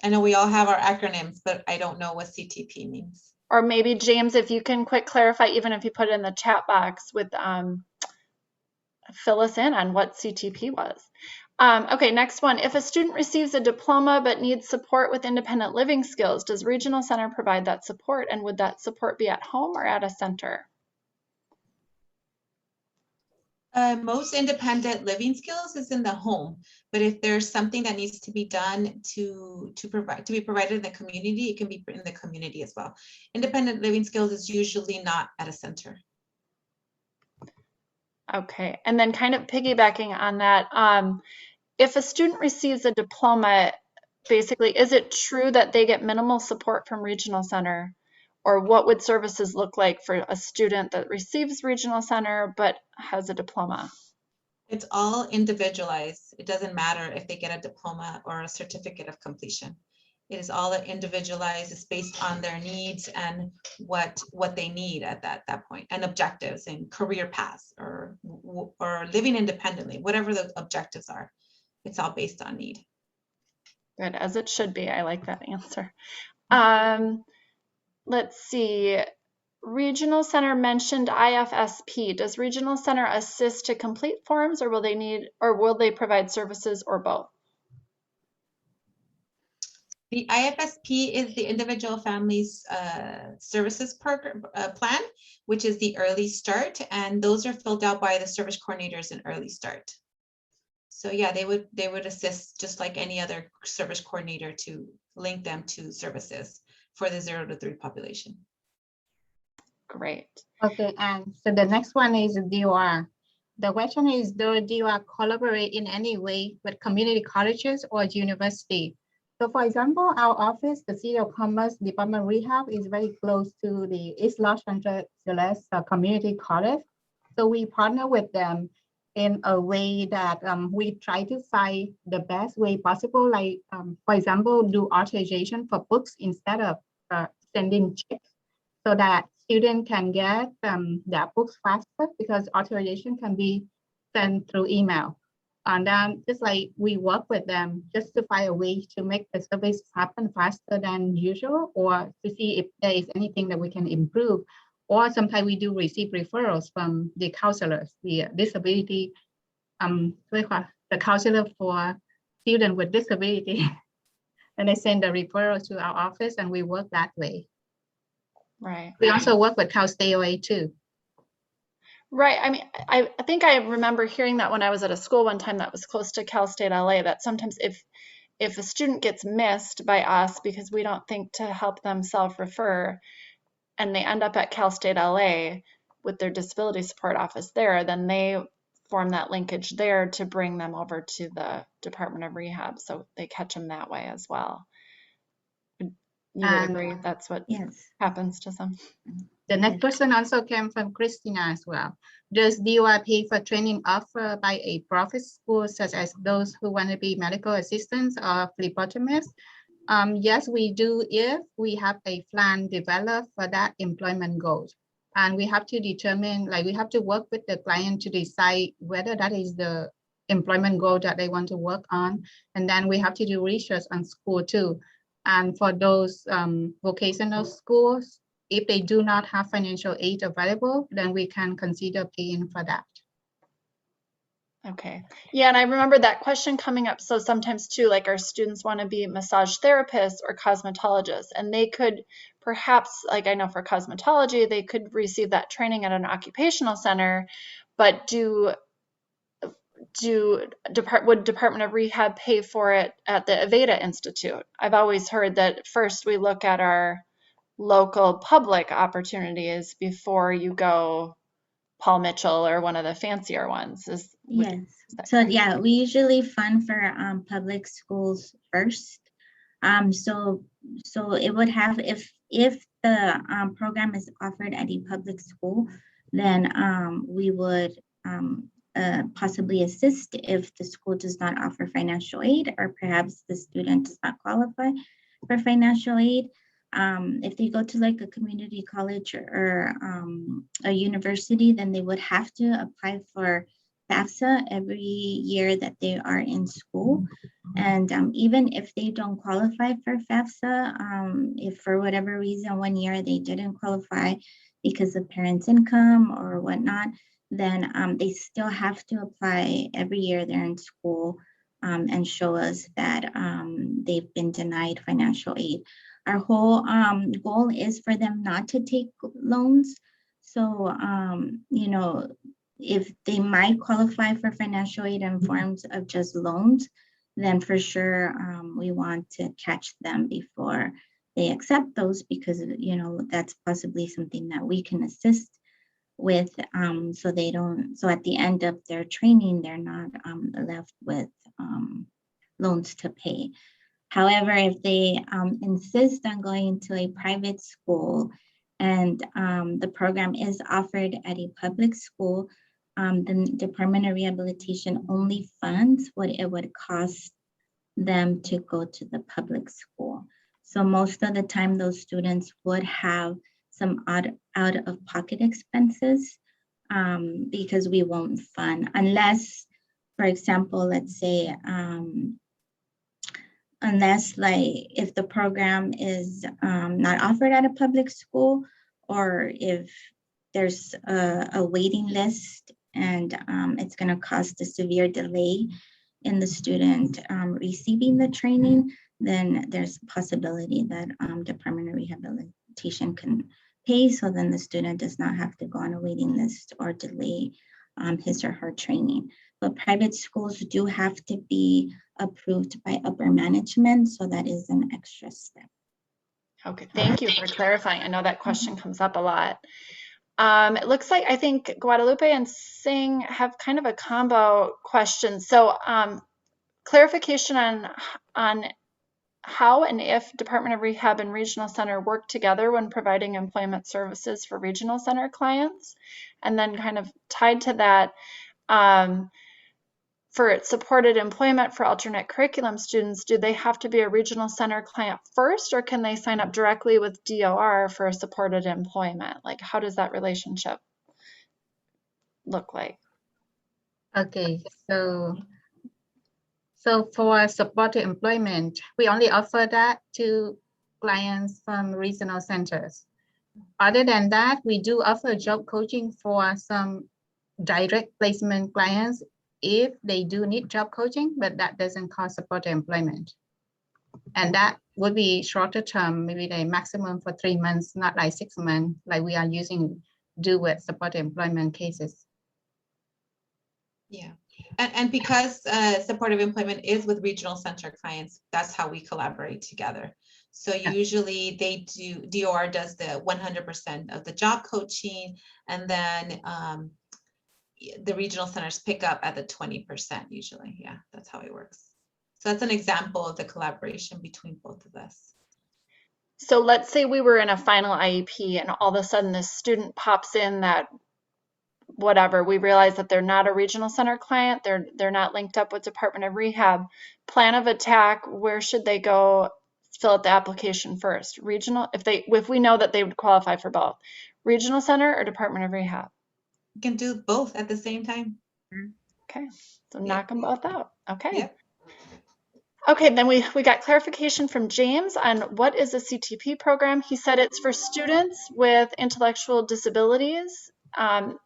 know we all have our acronyms, but I don't know what CTP means. Or maybe James, if you can quick clarify, even if you put it in the chat box with fill us in on what CTP was. Okay, next one. If a student receives a diploma but needs support with independent living skills, does Regional Center provide that support? And would that support be at home or at a center? Most independent living skills is in the home, but if there's something that needs to be done to be provided in the community, it can be in the community as well. Independent living skills is usually not at a center. Okay, and then kind of piggybacking on that, if a student receives a diploma, basically, is it true that they get minimal support from Regional Center? Or what would services look like for a student that receives Regional Center but has a diploma? It's all individualized. It doesn't matter if they get a diploma or a certificate of completion. It is all individualized. It's based on their needs and what they need at that point, and objectives and career paths or living independently, whatever the objectives are. It's all based on need. Good, as it should be. I like that answer. Let's see. Regional Center mentioned IFSP. Does Regional Center assist to complete forms, or will they provide services, or both? The IFSP is the Individual Families Services Program Plan, which is the Early Start, and those are filled out by the service coordinators in Early Start. So yeah, they would assist just like any other service coordinator to link them to services for the 0 to 3 population. Great. Okay, and so the next one is DOR. The question is, does DOR collaborate in any way with community colleges or university? So for example, our office, the City of Commerce Department of Rehab, is very close to the East Los Angeles Community College. So we partner with them in a way that we try to find the best way possible, like for example, do authorization for books instead of sending checks, so that students can get their books faster, because authorization can be sent through email. And then just like we work with them just to find a way to make the service happen faster than usual, or to see if there is anything that we can improve. Or sometimes we do receive referrals from the counselors, the disability, the counselor for students with disability. And they send the referral to our office and we work that way. Right. We also work with Cal State OA too. Right. I mean, I think I remember hearing that when I was at a school one time that was close to Cal State LA, that sometimes if a student gets missed by us because we don't think to help them self-refer, and they end up at Cal State LA with their disability support office there, then they form that linkage there to bring them over to the Department of Rehab. So they catch them that way as well. You would agree that's what happens to some? The next question also came from Christina as well. Does DOR pay for training offered by a private school, such as those who want to be medical assistants or phlebotomists? Yes, we do, if we have a plan developed for that employment goals. And we have to determine, like we have to work with the client to decide whether that is the employment goal that they want to work on. And then we have to do research on school too. And for those vocational schools, if they do not have financial aid available, then we can consider paying for that. Okay. Yeah, and I remember that question coming up. So sometimes too, like our students want to be massage therapists or cosmetologists, and they could perhaps, like I know for cosmetology, they could receive that training at an occupational center, but would Department of Rehab pay for it at the Aveda Institute? I've always heard that first we look at our local public opportunities before you go Paul Mitchell or one of the fancier ones. Yes. So yeah, we usually fund for public schools first. So it would have, if the program is offered at a public school, then we would possibly assist if the school does not offer financial aid, or perhaps the student does not qualify for financial aid. If they go to like a community college or a university, then they would have to apply for FAFSA every year that they are in school. And even if they don't qualify for FAFSA, if for whatever reason 1 year they didn't qualify because of parents' income or whatnot, then they still have to apply every year they're in school and show us that they've been denied financial aid. Our whole goal is for them not to take loans. So, you know, if they might qualify for financial aid in forms of just loans, then for sure we want to catch them before they accept those, because, you know, that's possibly something that we can assist with, so they don't, so at the end of their training, they're not left with loans to pay. However, if they insist on going to a private school and the program is offered at a public school, the Department of Rehabilitation only funds what it would cost them to go to the public school. So most of the time, those students would have some out-of-pocket expenses because we won't fund, unless, for example, let's say, unless like if the program is not offered at a public school, or if there's a waiting list and it's going to cause a severe delay in the student receiving the training, then there's a possibility that Department of Rehabilitation can pay, so then the student does not have to go on a waiting list or delay his or her training. But private schools do have to be approved by upper management, so that is an extra step. Okay, thank you for clarifying. I know that question comes up a lot. It looks like I think Guadalupe and Singh have kind of a combo question. So clarification on how and if Department of Rehab and Regional Center work together when providing employment services for Regional Center clients. And then kind of tied to that, for supported employment for alternate curriculum students, do they have to be a Regional Center client first, or can they sign up directly with DOR for supported employment? Like, how does that relationship look like? Okay, so for supported employment, we only offer that to clients from regional centers. Other than that, we do offer job coaching for some direct placement clients if they do need job coaching, but that doesn't cost supported employment. And that would be shorter term, maybe the maximum for 3 months, not like 6 months, like we are do with supported employment cases. Yeah. And because supportive employment is with regional center clients, that's how we collaborate together. So usually DOR does the 100% of the job coaching, and then the regional centers pick up at the 20% usually. Yeah, that's how it works. So that's an example of the collaboration between both of us. So let's say we were in a final IEP and all of a sudden this student pops in that whatever, we realize that they're not a regional center client, they're not linked up with Department of Rehab. Plan of attack, where should they go fill out the application first? Regional, if we know that they would qualify for both, regional center or Department of Rehab? You can do both at the same time. Okay, so knock them both out. Okay. Yep. Okay, then we got clarification from James on what is a CTP program. He said it's for students with intellectual disabilities.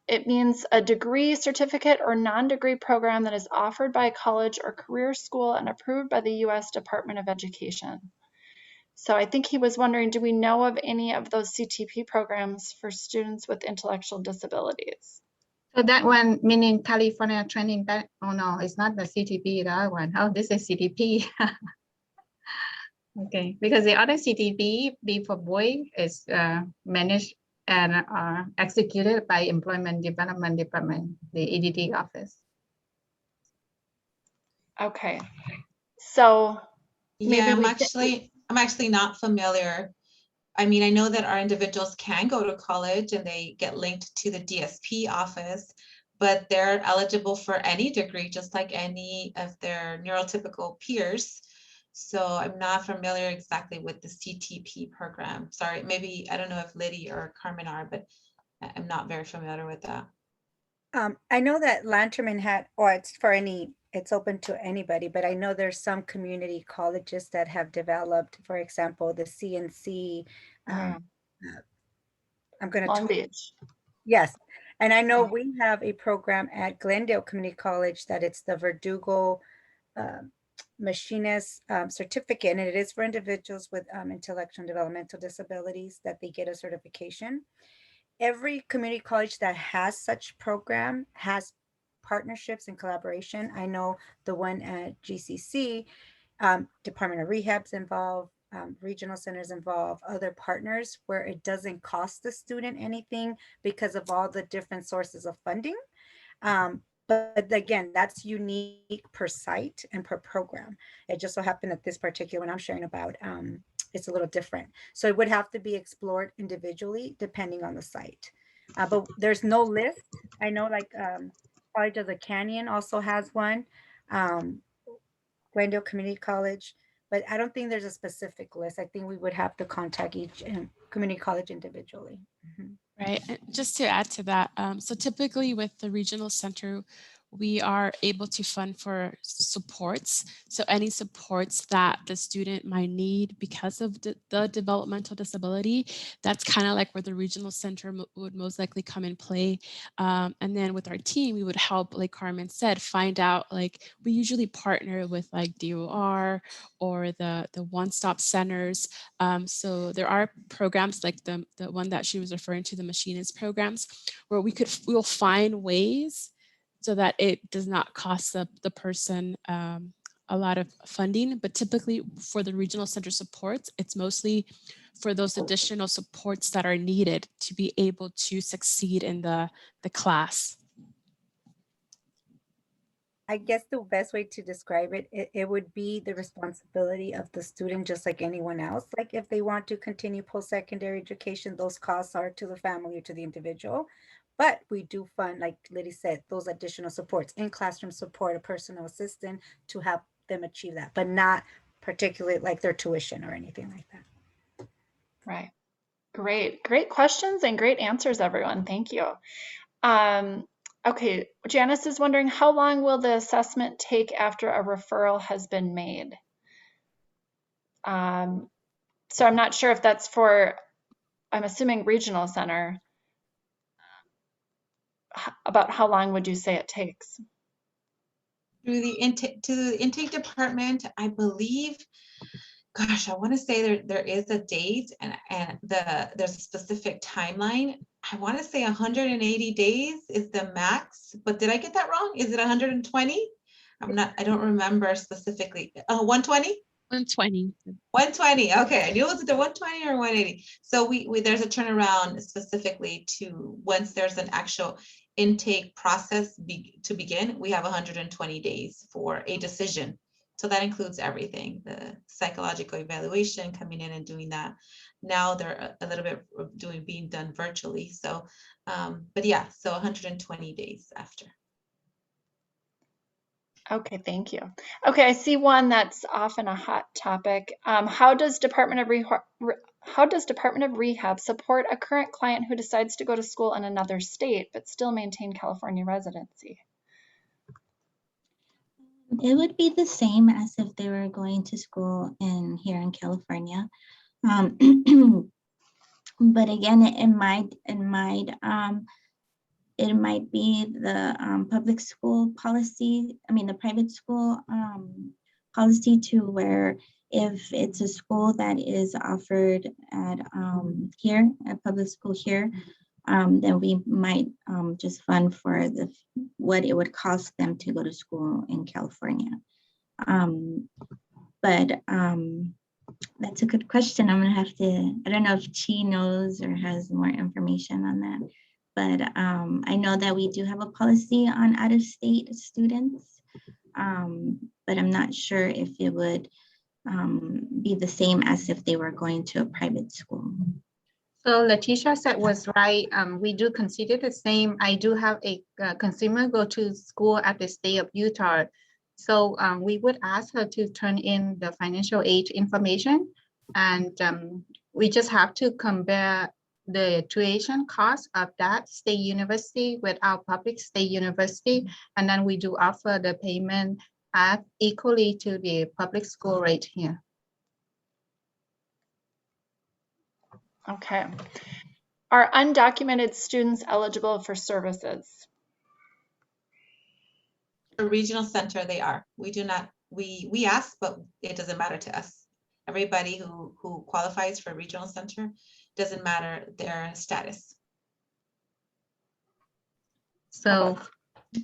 It means a degree, certificate, or non-degree program that is offered by a college or career school and approved by the U.S. Department of Education. So I think he was wondering, do we know of any of those CTP programs for students with intellectual disabilities? So that one, meaning California Training, that, oh no, it's not the CTP, the other one. Oh, this is CTP. Okay, because the other CTP, B for boy, is managed and executed by Employment Development Department, the EDD office. Okay, so yeah, I'm actually not familiar. I mean, I know that our individuals can go to college and they get linked to the DSP office, but they're eligible for any degree, just like any of their neurotypical peers. So I'm not familiar exactly with the CTP program. Sorry, maybe, I don't know if Liddy or Carmen are, but I'm not very familiar with that. I know that Lanterman had, or it's open to anybody, but I know there's some community colleges that have developed, for example, the CNC. I'm going to Long Beach. Yes. And I know we have a program at Glendale Community College that it's the Verdugo Machinist certificate, and it is for individuals with intellectual and developmental disabilities that they get a certification. Every community college that has such program has partnerships and collaboration. I know the one at GCC, Department of Rehab's involved, regional centers involved, other partners where it doesn't cost the student anything because of all the different sources of funding. But again, that's unique per site and per program. It just so happened that this particular one I'm sharing about, it's a little different. So it would have to be explored individually depending on the site. But there's no list. I know like College of the Canyon also has one, Glendale Community College, but I don't think there's a specific list. I think we would have to contact each community college individually. Right. And just to add to that, so typically with the regional center, we are able to fund for supports. So any supports that the student might need because of the developmental disability, that's kind of like where the regional center would most likely come in play. And then with our team, we would help, like Carmen said, find out, like we usually partner with like DOR or the one-stop centers. So there are programs like the one that she was referring to, the machinist programs, where we'll find ways so that it does not cost the person a lot of funding. But typically for the regional center supports, it's mostly for those additional supports that are needed to be able to succeed in the class. I guess the best way to describe it, it would be the responsibility of the student, just like anyone else. Like if they want to continue post-secondary education, those costs are to the family or to the individual. But we do fund, like Liddy said, those additional supports, in-classroom support, a personal assistant to help them achieve that, but not particularly like their tuition or anything like that. Right. Great questions and great answers, everyone. Thank you. Okay, Janice is wondering, how long will the assessment take after a referral has been made? So I'm not sure if that's for, I'm assuming regional center. About how long would you say it takes? Through the intake department, I believe, gosh, I want to say there is a date and there's a specific timeline. I want to say 180 days is the max, but did I get that wrong? Is it 120? I don't remember specifically. 120? 120. 120. Okay, I knew it was either 120 or 180. So we there's a turnaround specifically to once there's an actual intake process to begin, we have 120 days for a decision. So that includes everything, the psychological evaluation, coming in and doing that. Now they're a little bit being done virtually. So, but yeah, so 120 days after. Okay, thank you. Okay, I see one that's often a hot topic. How does Department of Rehab support a current client who decides to go to school in another state but still maintain California residency? It would be the same as if they were going to school here in California. But again, it might be the public school policy, the private school policy, to where if it's a school that is offered at here, a public school here, then we might just fund for what it would cost them to go to school in California. But that's a good question. I'm gonna have to, I don't know if Chi knows or has more information on that, but I know that we do have a policy on out-of-state students, but I'm not sure if it would be the same as if they were going to a private school. So Letitia said was right. We do consider the same. I do have a consumer go to school at the state of Utah. So we would ask her to turn in the financial aid information, and we just have to compare the tuition cost of that state university with our public state university, and then we do offer the payment at equally to the public school rate here. Okay. Are undocumented students eligible for services? A regional center, they are. We do not, we ask, but it doesn't matter to us. Everybody who qualifies for a regional center, doesn't matter their status. So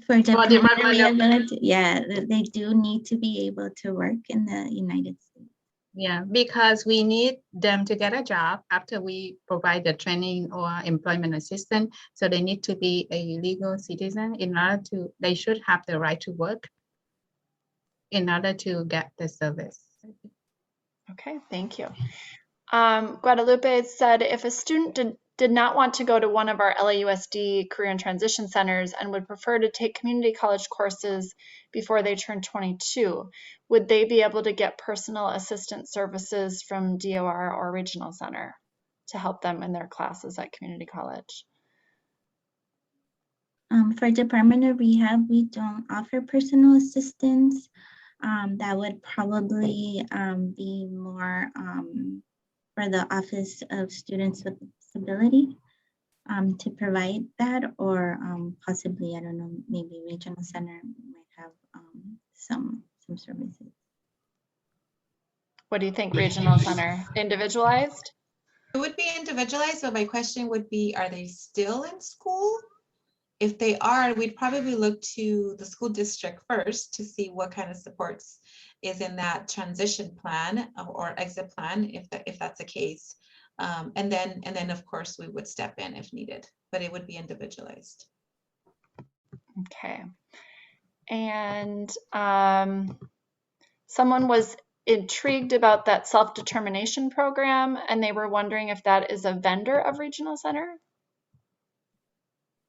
for the yeah, they do need to be able to work in the United States. Yeah, because we need them to get a job after we provide the training or employment assistance. So they need to be a legal citizen in order to, they should have the right to work in order to get the service. Okay, thank you. Guadalupe said, if a student did not want to go to one of our LAUSD career and transition centers and would prefer to take community college courses before they turn 22, would they be able to get personal assistant services from DOR or regional center to help them in their classes at community college? For Department of Rehab, we don't offer personal assistance. That would probably be more for the Office of Students with Disability to provide that, or possibly, I don't know, maybe Regional Center might have some services. What do you think, Regional Center? Individualized? It would be individualized, but my question would be, are they still in school? If they are, we'd probably look to the school district first to see what kind of supports is in that transition plan or exit plan, if that's the case. And then of course we would step in if needed, but it would be individualized. Okay. And someone was intrigued about that self-determination program, and they were wondering if that is a vendor of Regional Center.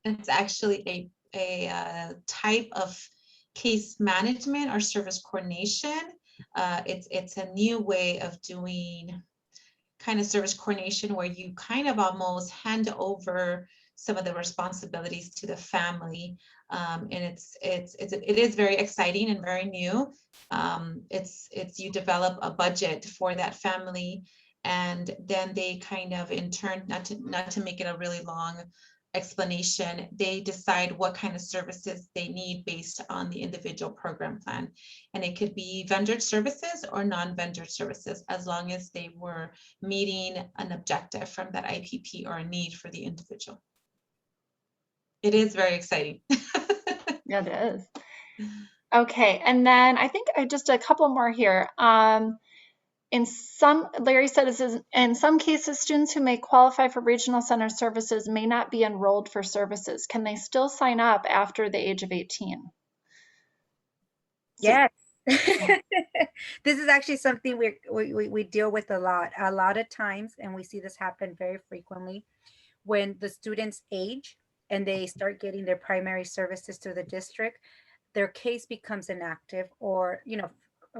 It's actually a type of case management or service coordination. It's a new way of doing kind of service coordination where you kind of almost hand over some of the responsibilities to the family. And it is very exciting and very new. It's you develop a budget for that family, and then they kind of in turn, not to make it a really long explanation, they decide what kind of services they need based on the individual program plan. And it could be vendor services or non-vendor services, as long as they were meeting an objective from that IPP or a need for the individual. It is very exciting. Yeah, it is. Okay, and then I think just a couple more here. Larry said this is, in some cases, students who may qualify for Regional Center services may not be enrolled for services. Can they still sign up after the age of 18? Yes. This is actually something we deal with a lot of times, and we see this happen very frequently when the students age and they start getting their primary services through the district. Their case becomes inactive, or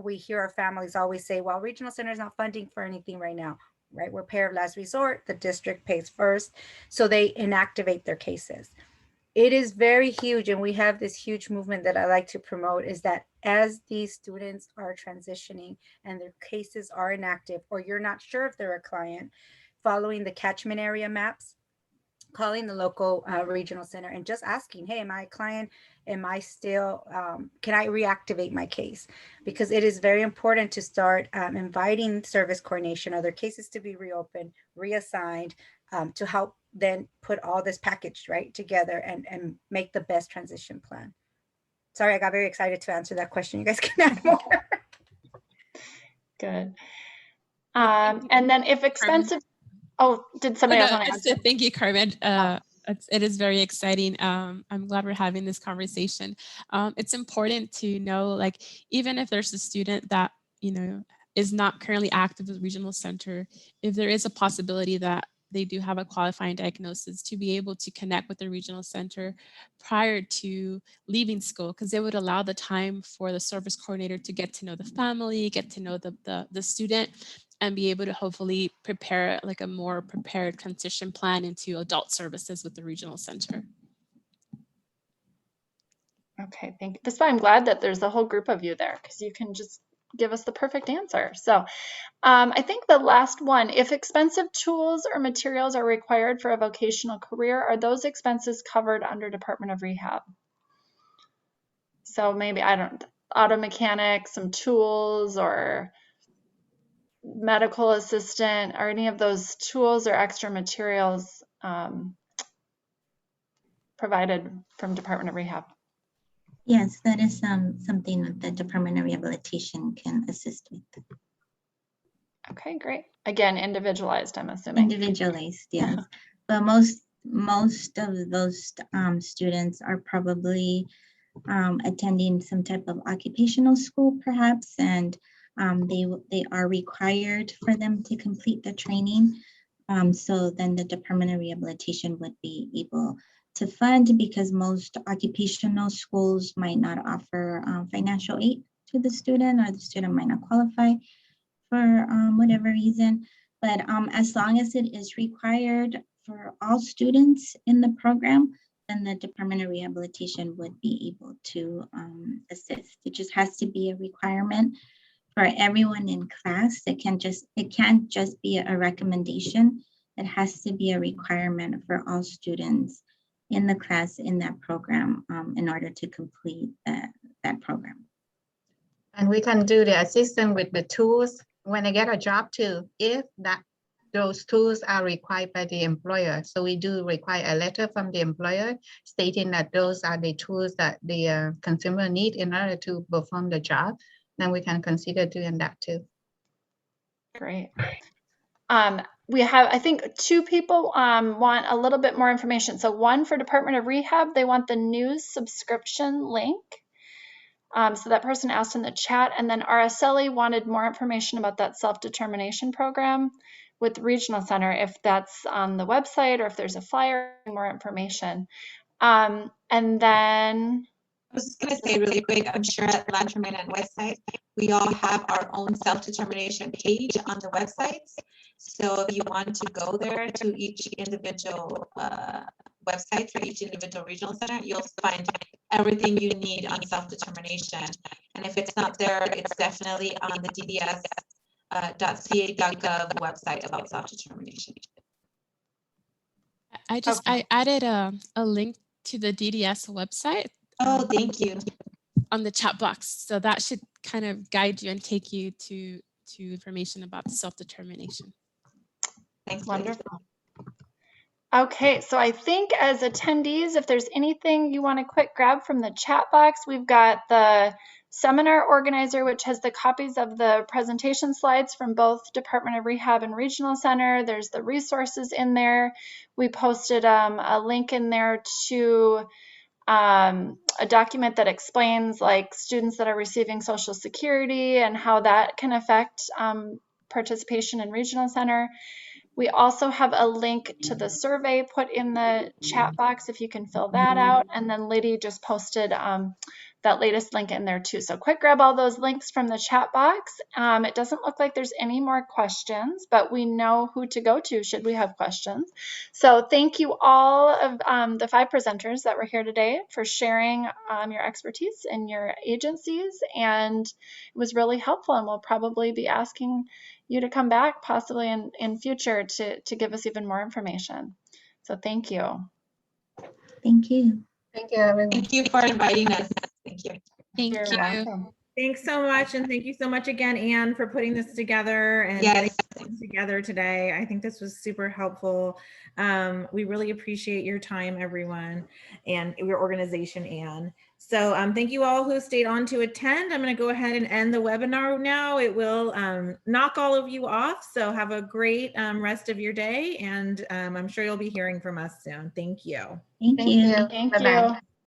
we hear our families always say, well, Regional Center is not funding for anything right now, right? We're payer of last resort, the district pays first, so they inactivate their cases. It is very huge, and we have this huge movement that I like to promote, is that as these students are transitioning and their cases are inactive, or you're not sure if they're a client, following the catchment area maps, calling the local Regional Center and just asking, hey, am I a client? Am I still, can I reactivate my case? Because it is very important to start inviting service coordination, other cases to be reopened, reassigned, to help then put all this package right together and make the best transition plan. Sorry, I got very excited to answer that question. You guys can add more. Good. And then if expensive, oh, did somebody else want to answer? Thank you, Carmen. It is very exciting. I'm glad we're having this conversation. It's important to know, like, even if there's a student that, is not currently active with Regional Center, if there is a possibility that they do have a qualifying diagnosis, to be able to connect with the Regional Center prior to leaving school, because it would allow the time for the service coordinator to get to know the family, get to know the student, and be able to hopefully prepare like a more prepared transition plan into adult services with the Regional Center. Okay, thank you. That's why I'm glad that there's a whole group of you there, because you can just give us the perfect answer. So I think the last one, if expensive tools or materials are required for a vocational career, are those expenses covered under Department of Rehab? So maybe, auto mechanic, some tools, or medical assistant, or any of those tools or extra materials provided from Department of Rehab? Yes, that is something that the Department of Rehabilitation can assist with. Okay, great. Again, individualized, I'm assuming. Individualized, yes. But most of those students are probably attending some type of occupational school, perhaps, and they are required for them to complete the training. So then the Department of Rehabilitation would be able to fund, because most occupational schools might not offer financial aid to the student, or the student might not qualify for whatever reason. But as long as it is required for all students in the program, then the Department of Rehabilitation would be able to assist. It just has to be a requirement for everyone in class. It can't just be a recommendation. It has to be a requirement for all students in the class in that program in order to complete that program. And we can do the assistance with the tools when they get a job too, if those tools are required by the employer. So we do require a letter from the employer stating that those are the tools that the consumer need in order to perform the job. Then we can consider doing that too. Great. We have, I think, two people want a little bit more information. So one for Department of Rehab, they want the news subscription link. So that person asked in the chat, and then Araceli wanted more information about that self-determination program with the Regional Center, if that's on the website or if there's a flyer, more information. And then I was just going to say really quick, I'm sure at Lantern and website, we all have our own self-determination page on the websites. So if you want to go there to each individual website for each individual regional center, you'll find everything you need on self-determination. And if it's not there, it's definitely on the DDS.ca.gov website about self-determination. I added a link to the DDS website. Oh, thank you. On the chat box. So that should kind of guide you and take you to information about self-determination. Thanks. Wonderful. Okay, so I think as attendees, if there's anything you want to quick grab from the chat box, we've got the seminar organizer, which has the copies of the presentation slides from both Department of Rehab and Regional Center. There's the resources in there. We posted a link in there to a document that explains like students that are receiving Social Security and how that can affect participation in Regional Center. We also have a link to the survey put in the chat box if you can fill that out. And then Liddy just posted that latest link in there too. So quick grab all those links from the chat box. It doesn't look like there's any more questions, but we know who to go to should we have questions. So thank you all of the 5 presenters that were here today for sharing your expertise in your agencies. And it was really helpful, and we'll probably be asking you to come back possibly in future to give us even more information. So thank you. Thank you. Thank you, everyone. Thank you for inviting us. Thank you. Thank You're you. welcome. Thanks so much. And thank you so much again, Anne, for putting this together and Yes. getting this together today. I think this was super helpful. We really appreciate your time, everyone, and your organization, Anne. So thank you all who stayed on to attend. I'm going to go ahead and end the webinar now. It will knock all of you off. So have a great rest of your day. And I'm sure you'll be hearing from us soon. Thank you. Thank you. Thank Bye-bye. you.